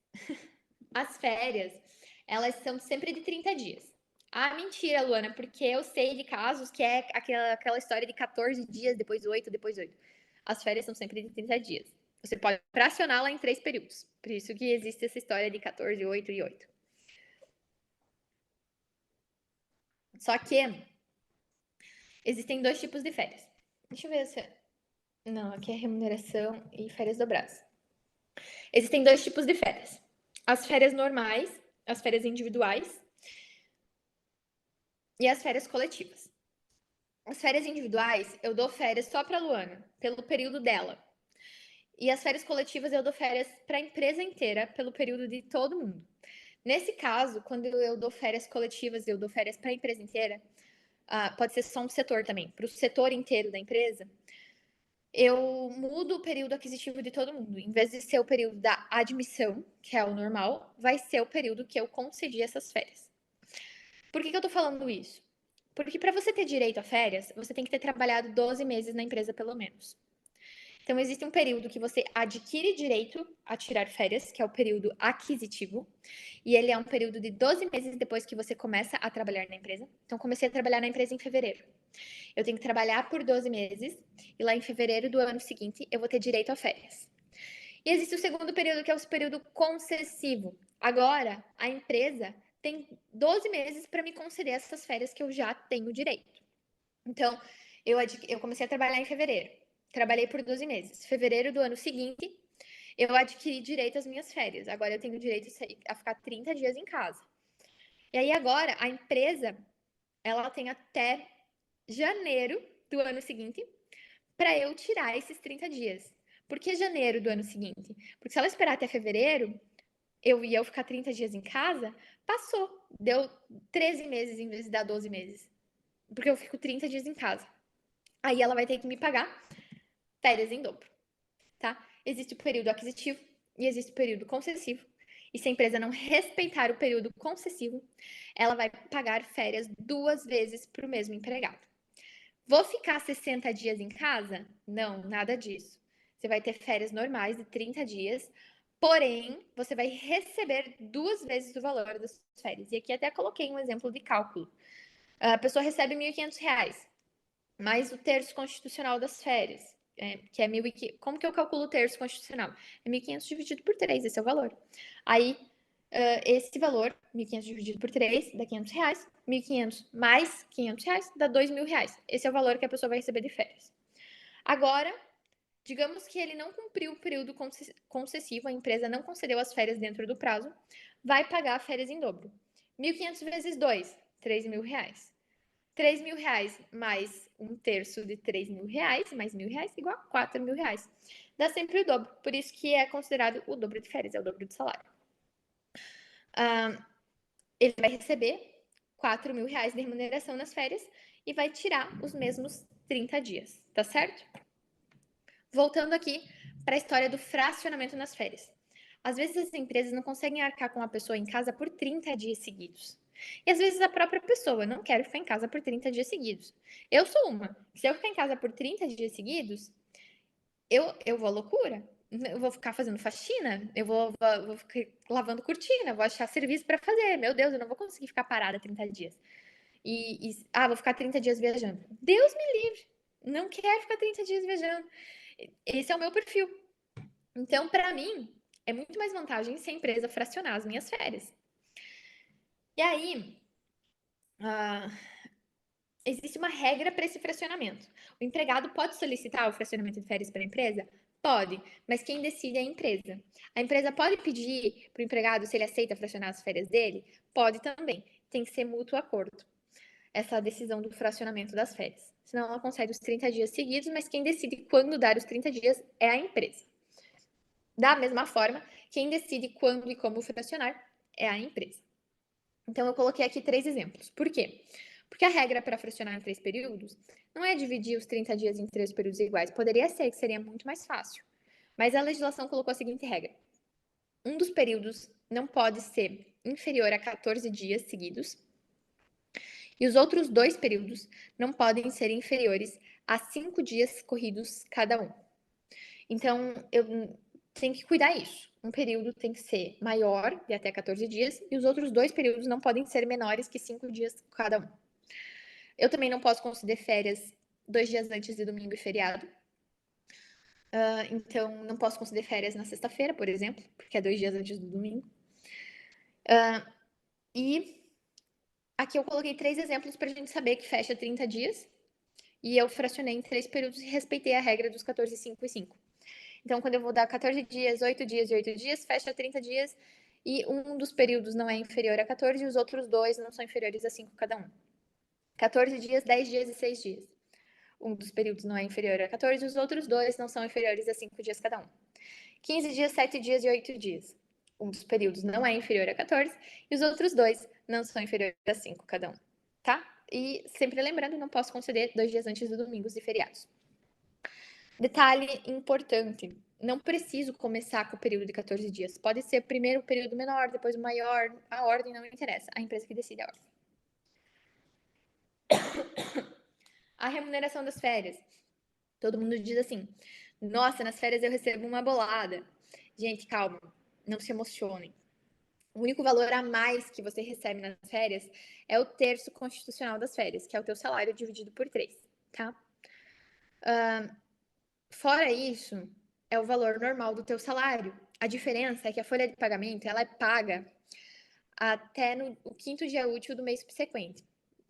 Speaker 2: As férias, elas são sempre de 30 dias. Ah, mentira, Luana, porque eu sei de casos que é aquela história de 14 dias, depois 8, depois 8. As férias são sempre de 30 dias. Você pode fracioná-la em 3 períodos. Por isso que existe essa história de 14, 8 e 8. Só que existem dois tipos de férias. Deixa eu ver se. Não, aqui é remuneração e férias dobradas. Existem dois tipos de férias: as férias normais, as férias individuais e as férias coletivas. As férias individuais, eu dou férias só para a Luana, pelo período dela. E as férias coletivas, eu dou férias para a empresa inteira, pelo período de todo mundo. Nesse caso, quando eu dou férias coletivas, eu dou férias para a empresa inteira, pode ser só um setor também, para o setor inteiro da empresa, eu mudo o período aquisitivo de todo mundo. Em vez de ser o período da admissão, que é o normal, vai ser o período que eu concedi essas férias. Por que eu tô falando isso? Porque para você ter direito a férias, você tem que ter trabalhado 12 meses na empresa, pelo menos. Então, existe um período que você adquire direito a tirar férias, que é o período aquisitivo, e ele é um período de 12 meses depois que você começa a trabalhar na empresa. Então, comecei a trabalhar na empresa em fevereiro. Eu tenho que trabalhar por 12 meses e lá em fevereiro do ano seguinte eu vou ter direito a férias. E existe o segundo período, que é o período concessivo. Agora, a empresa tem 12 meses para me conceder essas férias que eu já tenho direito. Então, eu comecei a trabalhar em fevereiro. Trabalhei por 12 meses. Fevereiro do ano seguinte, eu adquiri direito às minhas férias. Agora eu tenho direito a ficar 30 dias em casa. E aí agora a empresa, ela tem até janeiro do ano seguinte para eu tirar esses 30 dias. Por que janeiro do ano seguinte? Porque se ela esperar até fevereiro, eu ia ficar 30 dias em casa, passou. Deu 13 meses em vez de dar 12 meses. Porque eu fico 30 dias em casa. Aí ela vai ter que me pagar férias em dobro, tá? Existe o período aquisitivo e existe o período concessivo. E se a empresa não respeitar o período concessivo, ela vai pagar férias 2 vezes para o mesmo empregado. Vou ficar 60 dias em casa? Não, nada disso. Você vai ter férias normais de 30 dias, porém, você vai receber 2 vezes o valor das férias. E aqui até coloquei um exemplo de cálculo. A pessoa recebe R$ 1.500, mais o terço constitucional das férias. que é 1.500. Como que eu calculo o terço constitucional? É 1.500 dividido por 3, esse é o valor. Aí, esse valor, 1.500 dividido por 3, dá R$ 500. 1.500 mais R$ 500 dá R$ 2.000. Esse é o valor que a pessoa vai receber de férias. Agora, digamos que ele não cumpriu o período concessivo, a empresa não concedeu as férias dentro do prazo, vai pagar férias em dobro. 1.500 vezes 2, R$ 3.000. R$ 3.000 mais um terço de R$ 3.000, mais R$ 1.000, igual a R$ 4.000. Dá sempre o dobro. Por isso que é considerado o dobro de férias, é o dobro do salário. Ele vai receber R$ 4.000 de remuneração nas férias e vai tirar os mesmos 30 dias, tá certo? Voltando aqui para a história do fracionamento nas férias. Às vezes as empresas não conseguem arcar com a pessoa em casa por 30 dias seguidos. E às vezes a própria pessoa não quer ficar em casa por 30 dias seguidos. Eu sou uma. Se eu ficar em casa por 30 dias seguidos, eu vou à loucura. Eu vou ficar fazendo faxina, eu vou ficar lavando cortina, vou achar serviço para fazer. Meu Deus, eu não vou conseguir ficar parada 30 dias. Vou ficar 30 dias viajando. Deus me livre. Não quero ficar 30 dias viajando. Esse é o meu perfil. Então, para mim, é muito mais vantagem se a empresa fracionar as minhas férias. E aí, existe uma regra para esse fracionamento. O empregado pode solicitar o fracionamento de férias para a empresa? Pode, mas quem decide é a empresa. A empresa pode pedir para o empregado se ele aceita fracionar as férias dele? Pode também. Tem que ser mútuo acordo essa decisão do fracionamento das férias. Senão ela concede os 30 dias seguidos, mas quem decide quando dar os 30 dias é a empresa. Da mesma forma, quem decide quando e como fracionar é a empresa. Então, eu coloquei aqui 3 exemplos. Por quê? Porque a regra para fracionar em 3 períodos não é dividir os 30 dias em 3 períodos iguais. Poderia ser, que seria muito mais fácil. Mas a legislação colocou a seguinte regra: um dos períodos não pode ser inferior a 14 dias seguidos e os outros 2 períodos não podem ser inferiores a 5 dias corridos cada um. Então, eu tenho que cuidar isso. Um período tem que ser maior, de até 14 dias, e os outros 2 períodos não podem ser menores que 5 dias cada um. Eu também não posso conceder férias 2 dias antes de domingo e feriado. Então, não posso conceder férias na sexta-feira, por exemplo, porque é 2 dias antes do domingo. E aqui eu coloquei 3 exemplos para a gente saber que fecha 30 dias. E eu fracionei em 3 períodos e respeitei a regra dos 14, 5 e 5. Então, quando eu vou dar 14 dias, 8 dias e 8 dias, fecha 30 dias e um dos períodos não é inferior a 14 e os outros 2 não são inferiores a 5 cada um. 14 dias, 10 dias e 6 dias. Um dos períodos não é inferior a 14 e os outros 2 não são inferiores a 5 dias cada um. 15 dias, 7 dias e 8 dias. Um dos períodos não é inferior a 14 e os outros 2 não são inferiores a 5 cada um. Tá? E sempre lembrando, não posso conceder 2 dias antes dos domingos e feriados. Detalhe importante: não preciso começar com o período de 14 dias. Pode ser primeiro o período menor, depois o maior. A ordem não interessa. A empresa que decide a ordem. A remuneração das férias. Todo mundo diz assim: nossa, nas férias eu recebo uma bolada. Gente, calma. Não se emocionem. O único valor a mais que você recebe nas férias é o terço constitucional das férias, que é o teu salário dividido por 3, tá? Fora isso, é o valor normal do teu salário. A diferença é que a folha de pagamento, ela é paga até no 5º dia útil do mês subsequente.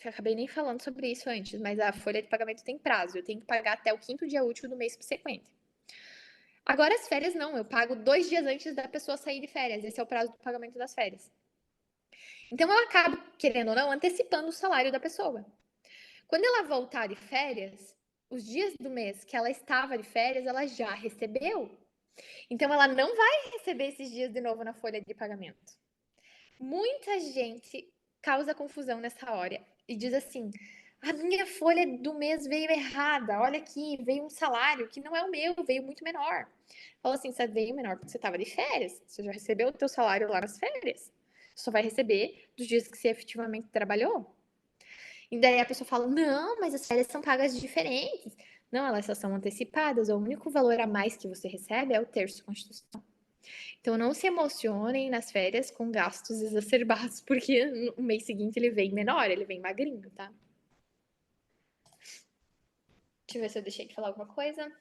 Speaker 2: Eu acabei nem falando sobre isso antes, mas a folha de pagamento tem prazo. Eu tenho que pagar até o 5º dia útil do mês subsequente. Agora, as férias não. Eu pago 2 dias antes da pessoa sair de férias. Esse é o prazo do pagamento das férias. Então, eu acabo, querendo ou não, antecipando o salário da pessoa. Quando ela voltar de férias, os dias do mês que ela estava de férias, ela já recebeu. Então, ela não vai receber esses dias de novo na folha de pagamento. Muita gente causa confusão nessa hora e diz assim: a minha folha do mês veio errada, olha aqui, veio um salário que não é o meu, veio muito menor. Fala assim: você veio menor porque você estava de férias, você já recebeu o teu salário lá nas férias. Só vai receber dos dias que você efetivamente trabalhou. E daí a pessoa fala: não, mas as férias são pagas diferentes. Não, elas só são antecipadas. O único valor a mais que você recebe é o terço constitucional. Então não se emocionem nas férias com gastos exacerbados, porque no mês seguinte ele vem menor, ele vem magrinho, tá? Deixa eu ver se eu deixei de falar alguma coisa.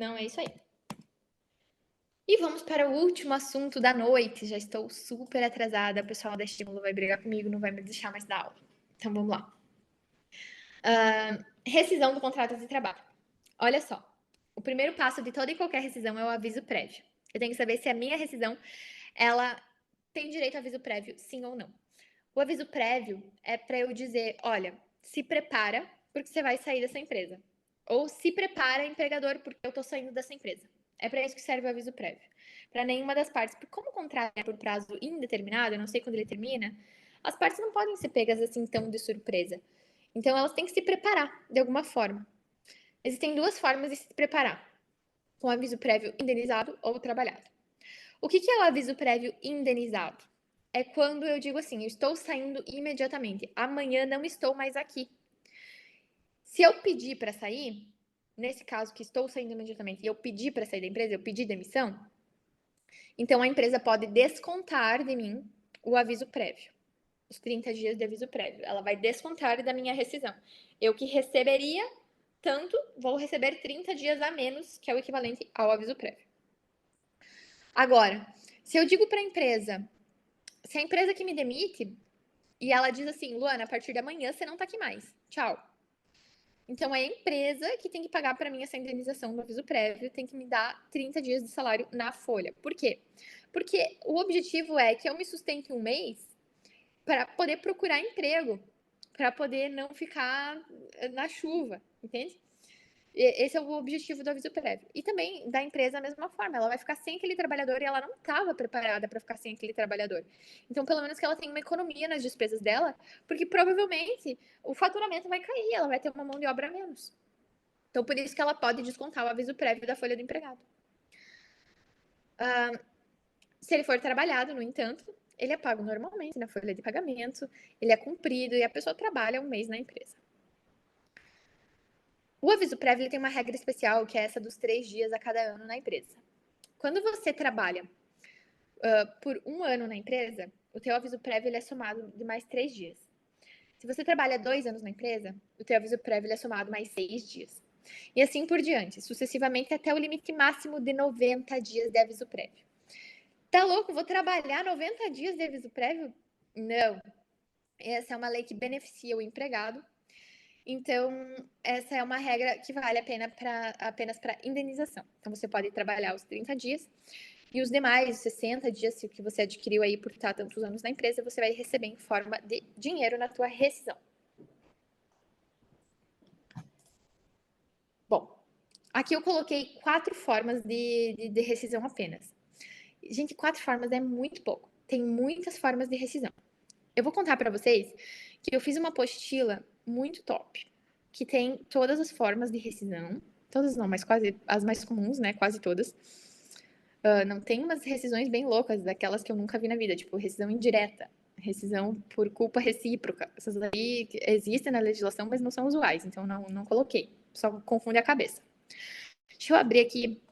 Speaker 2: Não é isso aí. E vamos para o último assunto da noite. Já estou super atrasada. O pessoal da estímulo vai brigar comigo, não vai me deixar mais dar aula. Então vamos lá. Rescisão do contrato de trabalho. Olha só. O primeiro passo de toda e qualquer rescisão é o aviso prévio. Eu tenho que saber se a minha rescisão ela tem direito a aviso prévio, sim ou não. O aviso prévio é para eu dizer, olha, se prepara porque você vai sair dessa empresa. Ou se prepara, empregador, porque eu estou saindo dessa empresa. É para isso que serve o aviso prévio. Para nenhuma das partes. Porque como o contrato é por prazo indeterminado, eu não sei quando ele termina, as partes não podem ser pegas assim tão de surpresa. Então elas têm que se preparar de alguma forma. Existem duas formas de se preparar: com aviso prévio indenizado ou trabalhado. O que é o aviso prévio indenizado? É quando eu digo assim, eu estou saindo imediatamente, amanhã não estou mais aqui. Se eu pedir para sair, nesse caso que estou saindo imediatamente, e eu pedir para sair da empresa, eu pedir demissão, então a empresa pode descontar de mim o aviso prévio, os 30 dias de aviso prévio. Ela vai descontar da minha rescisão. Eu que receberia tanto, vou receber 30 dias a menos, que é o equivalente ao aviso prévio. Agora, se eu digo para a empresa, se a empresa que me demite e ela diz assim, Luana, a partir de amanhã você não tá aqui mais, tchau. Então é a empresa que tem que pagar para mim essa indenização do aviso prévio, tem que me dar 30 dias de salário na folha. Por quê? Porque o objetivo é que eu me sustente um mês para poder procurar emprego, para poder não ficar na chuva, entende? Esse é o objetivo do aviso prévio. E também da empresa a mesma forma, ela vai ficar sem aquele trabalhador e ela não estava preparada para ficar sem aquele trabalhador. Então, pelo menos que ela tenha uma economia nas despesas dela, porque provavelmente o faturamento vai cair, ela vai ter uma mão de obra a menos. Então, por isso que ela pode descontar o aviso prévio da folha do empregado. Se ele for trabalhado, no entanto, ele é pago normalmente na folha de pagamento, ele é cumprido e a pessoa trabalha um mês na empresa. O aviso prévio ele tem uma regra especial, que é essa dos 3 dias a cada ano na empresa. Quando você trabalha por um ano na empresa, o teu aviso prévio ele é somado de mais 3 dias. Se você trabalha 2 anos na empresa, o teu aviso prévio ele é somado mais 6 dias. E assim por diante, sucessivamente até o limite máximo de 90 dias de aviso prévio. Tá louco? Vou trabalhar 90 dias de aviso prévio? Não. Essa é uma lei que beneficia o empregado. Então, essa é uma regra que vale a pena apenas para indenização. Então, você pode trabalhar os 30 dias e os demais 60 dias que você adquiriu aí por estar tantos anos na empresa, você vai receber em forma de dinheiro na tua rescisão. Bom, aqui eu coloquei 4 formas de rescisão apenas. Gente, 4 formas é muito pouco. Tem muitas formas de rescisão. Eu vou contar para vocês que eu fiz uma apostila muito top, que tem todas as formas de rescisão. Todas não, mas quase as mais comuns, né? Quase todas. Não tem umas rescisões bem loucas, daquelas que eu nunca vi na vida, tipo rescisão indireta, rescisão por culpa recíproca. Essas aí existem na legislação, mas não são usuais, então não coloquei. Só confunde a cabeça. Deixa eu abrir aqui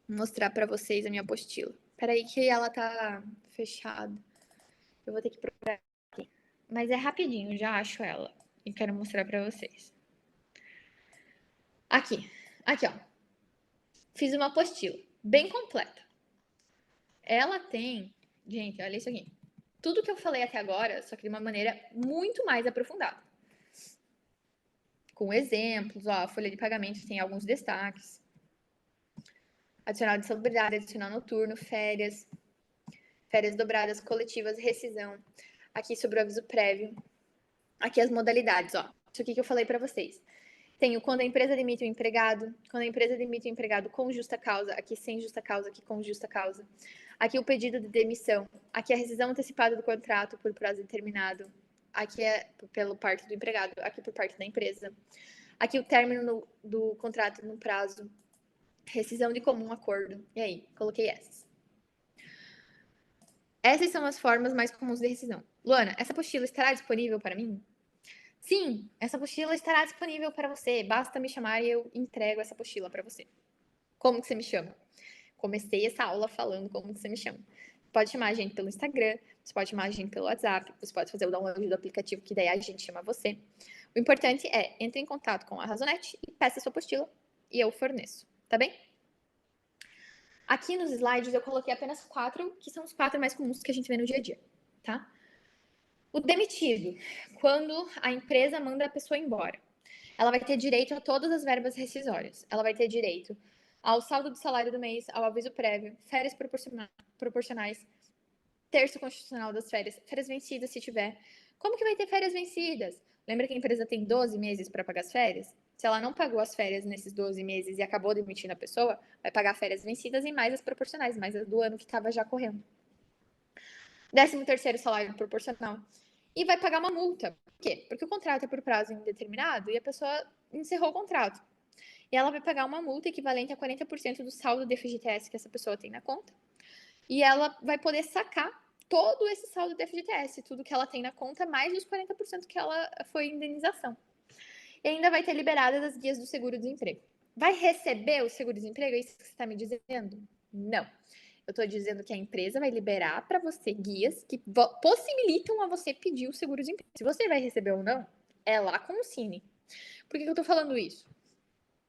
Speaker 2: e mostrar para vocês a minha apostila. Peraí que ela tá fechada. Eu vou ter que procurar aqui. Mas é rapidinho, já acho ela. E quero mostrar para vocês. Aqui, ó. Fiz uma apostila bem completa. Ela tem, gente, olha isso aqui. Tudo que eu falei até agora, só que de uma maneira muito mais aprofundada. Com exemplos, ó, a folha de pagamento tem alguns destaques. Adicional de salubridade, adicional noturno, férias dobradas, coletivas, rescisão. Aqui sobre o aviso prévio. Aqui as modalidades, ó. Isso aqui que eu falei para vocês. Tem o quando a empresa demite o empregado, quando a empresa demite o empregado com justa causa, aqui sem justa causa, aqui com justa causa. Aqui o pedido de demissão, aqui a rescisão antecipada do contrato por prazo determinado, aqui é pelo parte do empregado, aqui por parte da empresa. Aqui o término do contrato no prazo, rescisão de comum acordo. E aí, coloquei essas. Essas são as formas mais comuns de rescisão. Luana, essa apostila estará disponível para mim? Sim, essa apostila estará disponível para você. Basta me chamar e eu entrego essa apostila para você. Como que você me chama? Comecei essa aula falando como que você me chama. Pode chamar a gente pelo Instagram, você pode chamar a gente pelo WhatsApp, você pode fazer o download do aplicativo, que daí a gente chama você. O importante é, entre em contato com a Razonete e peça sua apostila e eu forneço, tá bem? Aqui nos slides eu coloquei apenas 4, que são os 4 mais comuns que a gente vê no dia a dia, tá? O demitido, quando a empresa manda a pessoa embora. Ela vai ter direito a todas as verbas rescisórias. Ela vai ter direito ao saldo do salário do mês, ao aviso prévio, férias proporcionais, terço constitucional das férias, férias vencidas se tiver. Como que vai ter férias vencidas? Lembra que a empresa tem 12 meses para pagar as férias? Se ela não pagou as férias nesses 12 meses e acabou demitindo a pessoa, vai pagar férias vencidas e mais as proporcionais, mais as do ano que estava já correndo. 13º salário proporcional. E vai pagar uma multa. Por quê? Porque o contrato é por prazo indeterminado e a pessoa encerrou o contrato. E ela vai pagar uma multa equivalente a 40% do saldo de FGTS que essa pessoa tem na conta. E ela vai poder sacar todo esse saldo de FGTS, tudo que ela tem na conta, mais os 40% que ela foi indenização. E ainda vai ter liberadas as guias do seguro-desemprego. Vai receber o seguro-desemprego? É isso que você está me dizendo? Não. Eu estou dizendo que a empresa vai liberar para você guias que possibilitam a você pedir o seguro-desemprego. Se você vai receber ou não, é lá com o Cine. Por que eu estou falando isso?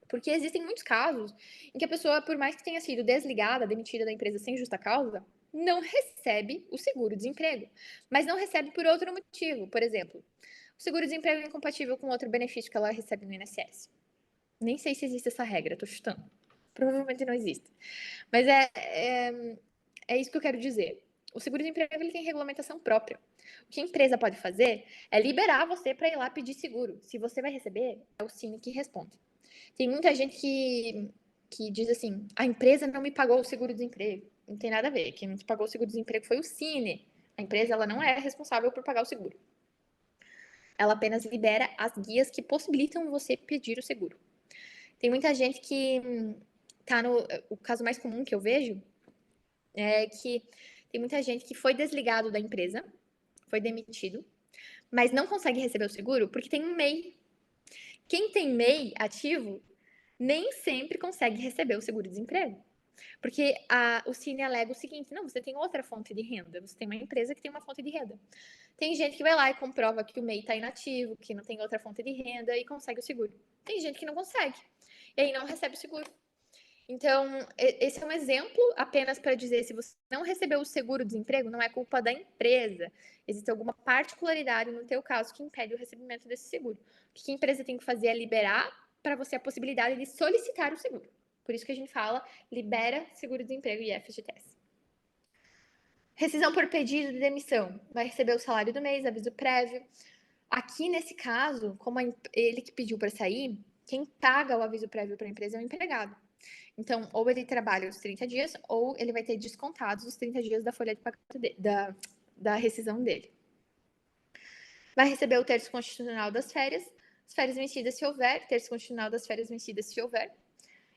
Speaker 2: Porque existem muitos casos em que a pessoa, por mais que tenha sido desligada, demitida da empresa sem justa causa, não recebe o seguro-desemprego. Mas não recebe por outro motivo. Por exemplo, o seguro-desemprego é incompatível com outro benefício que ela recebe no INSS. Nem sei se existe essa regra, tô chutando. Provavelmente não existe. Mas é isso que eu quero dizer. O seguro-desemprego ele tem regulamentação própria. O que a empresa pode fazer é liberar você para ir lá pedir seguro. Se você vai receber, é o Cine que responde. Tem muita gente que diz assim: a empresa não me pagou o seguro-desemprego. Não tem nada a ver. Quem te pagou o seguro-desemprego foi o Cine. A empresa ela não é responsável por pagar o seguro. Ela apenas libera as guias que possibilitam você pedir o seguro. Tem muita gente que tá no. O caso mais comum que eu vejo é que tem muita gente que foi desligado da empresa, foi demitido, mas não consegue receber o seguro porque tem um MEI. Quem tem MEI ativo nem sempre consegue receber o seguro-desemprego. Porque o Cine alega o seguinte: não, você tem outra fonte de renda, você tem uma empresa que tem uma fonte de renda. Tem gente que vai lá e comprova que o MEI está inativo, que não tem outra fonte de renda e consegue o seguro. Tem gente que não consegue. E aí não recebe o seguro. Então, esse é um exemplo apenas para dizer, se você não recebeu o seguro-desemprego, não é culpa da empresa. Existe alguma particularidade no teu caso que impede o recebimento desse seguro. O que a empresa tem que fazer é liberar para você a possibilidade de solicitar o seguro. Por isso que a gente fala, libera seguro-desemprego e FGTS. Rescisão por pedido de demissão. Vai receber o salário do mês, aviso prévio. Aqui, nesse caso, como ele que pediu para sair, quem paga o aviso prévio para a empresa é o empregado. Então, ou ele trabalha os 30 dias, ou ele vai ter descontados os 30 dias da folha de pagamento da rescisão dele. Vai receber o terço constitucional das férias, as férias vencidas se houver, terço constitucional das férias vencidas se houver,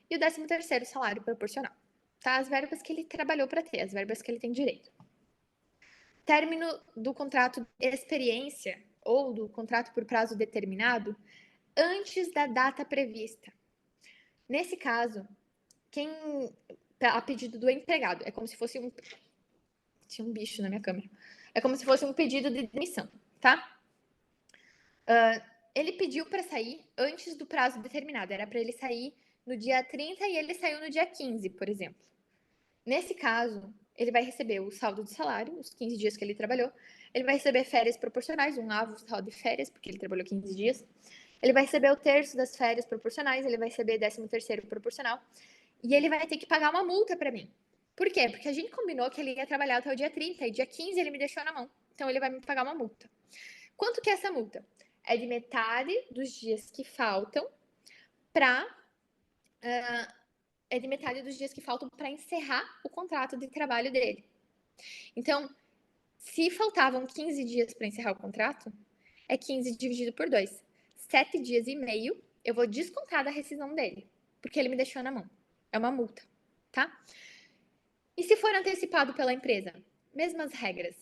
Speaker 2: e o 13º salário proporcional. Tá? As verbas que ele trabalhou para ter, as verbas que ele tem direito. Término do contrato de experiência ou do contrato por prazo determinado antes da data prevista. Nesse caso, a pedido do empregado, é como se fosse um. Tinha um bicho na minha câmera. É como se fosse um pedido de demissão, tá? Ele pediu para sair antes do prazo determinado. Era para ele sair no dia 30 e ele saiu no dia 15, por exemplo. Nesse caso, ele vai receber o saldo de salário, os 15 dias que ele trabalhou. Ele vai receber férias proporcionais, um aval de férias, porque ele trabalhou 15 dias. Ele vai receber o terço das férias proporcionais, ele vai receber 13º proporcional. E ele vai ter que pagar uma multa para mim. Por quê? Porque a gente combinou que ele ia trabalhar até o dia 30 e dia 15 ele me deixou na mão. Então ele vai me pagar uma multa. Quanto que é essa multa? É de metade dos dias que faltam para é de metade dos dias que faltam para encerrar o contrato de trabalho dele. Então, se faltavam 15 dias para encerrar o contrato, é 15 dividido por 2. 7 dias e meio eu vou descontar da rescisão dele, porque ele me deixou na mão. É uma multa, tá? E se for antecipado pela empresa? Mesmas regras.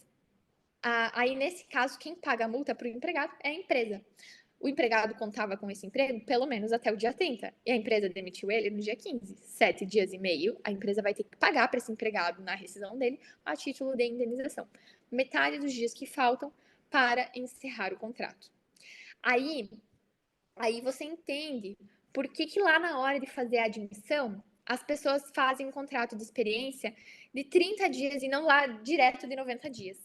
Speaker 2: Aí, nesse caso, quem paga a multa para o empregado é a empresa. O empregado contava com esse emprego pelo menos até o dia 30. E a empresa demitiu ele no dia 15. 7 dias e meio, a empresa vai ter que pagar para esse empregado na rescisão dele a título de indenização. Metade dos dias que faltam para encerrar o contrato. Aí você entende por que lá na hora de fazer a admissão, as pessoas fazem um contrato de experiência de 30 dias e não lá direto de 90 dias.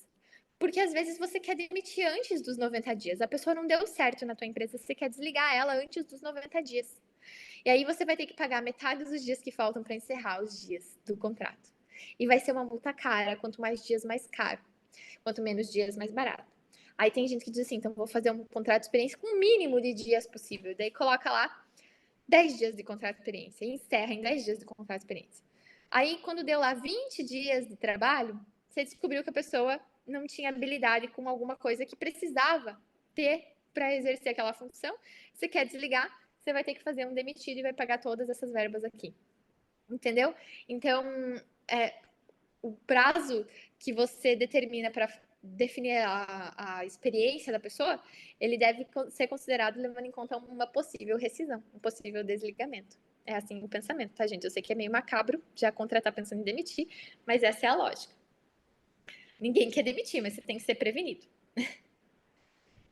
Speaker 2: Porque às vezes você quer demitir antes dos 90 dias. A pessoa não deu certo na tua empresa, você quer desligar ela antes dos 90 dias. E aí você vai ter que pagar metade dos dias que faltam para encerrar os dias do contrato. E vai ser uma multa cara, quanto mais dias mais caro, quanto menos dias mais barato. Aí tem gente que diz assim, então vou fazer um contrato de experiência com o mínimo de dias possível. Daí coloca lá 10 dias de contrato de experiência e encerra em 10 dias de contrato de experiência. Aí quando deu lá 20 dias de trabalho, você descobriu que a pessoa não tinha habilidade com alguma coisa que precisava ter para exercer aquela função. Você quer desligar, você vai ter que fazer um demitido e vai pagar todas essas verbas aqui. Entendeu? Então, é, o prazo que você determina para definir a experiência da pessoa, ele deve ser considerado levando em conta uma possível rescisão, um possível desligamento. É assim o pensamento, tá, gente? Eu sei que é meio macabro já contratar pensando em demitir, mas essa é a lógica. Ninguém quer demitir, mas você tem que ser prevenido.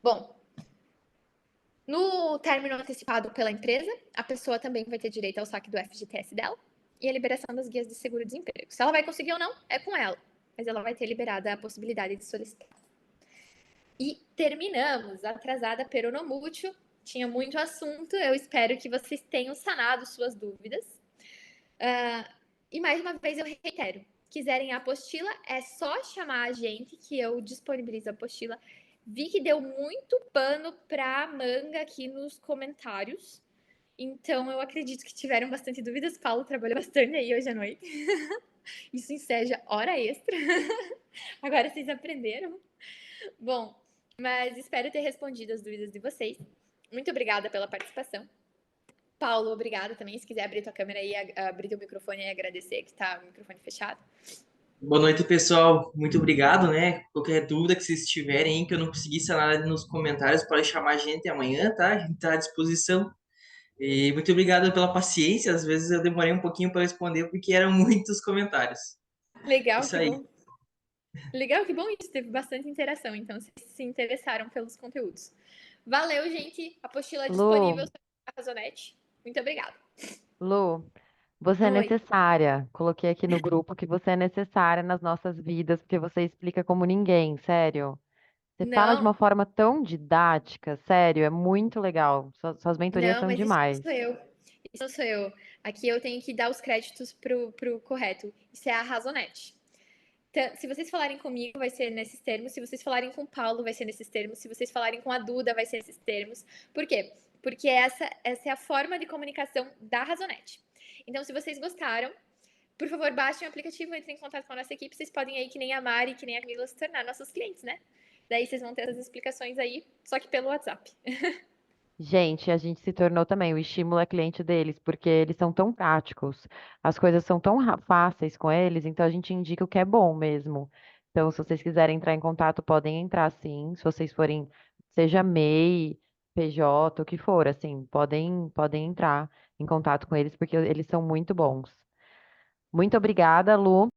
Speaker 2: Bom, no término antecipado pela empresa, a pessoa também vai ter direito ao saque do FGTS dela e a liberação das guias de seguro-desemprego. Se ela vai conseguir ou não, é com ela, mas ela vai ter liberada a possibilidade de solicitar. E terminamos, atrasada peronomútil, tinha muito assunto, eu espero que vocês tenham sanado suas dúvidas. E mais uma vez eu reitero, quiserem a apostila, é só chamar a gente que eu disponibilizo a apostila. Vi que deu muito pano para manga aqui nos comentários. Então, eu acredito que tiveram bastante dúvidas. Paulo trabalhou bastante aí hoje à noite. Isso enseja hora extra. Agora vocês aprenderam. Bom, mas espero ter respondido as dúvidas de vocês. Muito obrigada pela participação. Paulo, obrigada também. Se quiser abrir tua câmera e abrir teu microfone e agradecer que está o microfone fechado.
Speaker 3: Boa noite, pessoal. Muito obrigado, né? Qualquer dúvida que vocês tiverem, que eu não consegui sanar nos comentários, pode chamar a gente amanhã, tá? A gente está à disposição. E muito obrigado pela paciência. Às vezes eu demorei um pouquinho para responder porque eram muitos comentários.
Speaker 2: Legal,
Speaker 3: Isso
Speaker 2: que
Speaker 3: aí.
Speaker 2: bom. Legal, que bom isso. Teve bastante interação, então vocês se interessaram pelos conteúdos. Valeu, gente. Apostila disponível
Speaker 1: Lu,
Speaker 2: na Razonete. Muito obrigada.
Speaker 1: Lu, você é
Speaker 2: Oi.
Speaker 1: necessária. Coloquei aqui no grupo que você é necessária nas nossas vidas, porque você explica como ninguém, sério. Você fala de uma
Speaker 2: Não,
Speaker 1: forma tão didática, sério, é muito legal. Suas mentorias
Speaker 2: não,
Speaker 1: são
Speaker 2: mas isso
Speaker 1: demais.
Speaker 2: sou eu. Isso sou eu. Aqui eu tenho que dar os créditos pro correto. Isso é a Razonete. Então, se vocês falarem comigo, vai ser nesses termos. Se vocês falarem com o Paulo, vai ser nesses termos. Se vocês falarem com a Duda, vai ser nesses termos. Por quê? Porque essa é a forma de comunicação da Razonete. Então, se vocês gostaram, por favor, baixem o aplicativo, entrem em contato com a nossa equipe. Vocês podem aí, que nem a Mari, que nem a Camila, se tornar nossos clientes, né? Daí vocês vão ter as explicações aí, só que pelo WhatsApp.
Speaker 1: Gente, a gente se tornou também o estímulo é cliente deles, porque eles são tão práticos, as coisas são tão fáceis com eles, então a gente indica o que é bom mesmo. Então, se vocês quiserem entrar em contato, podem entrar sim. Se vocês forem, seja MEI, PJ, o que for, assim, podem entrar em contato com eles, porque eles são muito bons. Muito obrigada, Lu.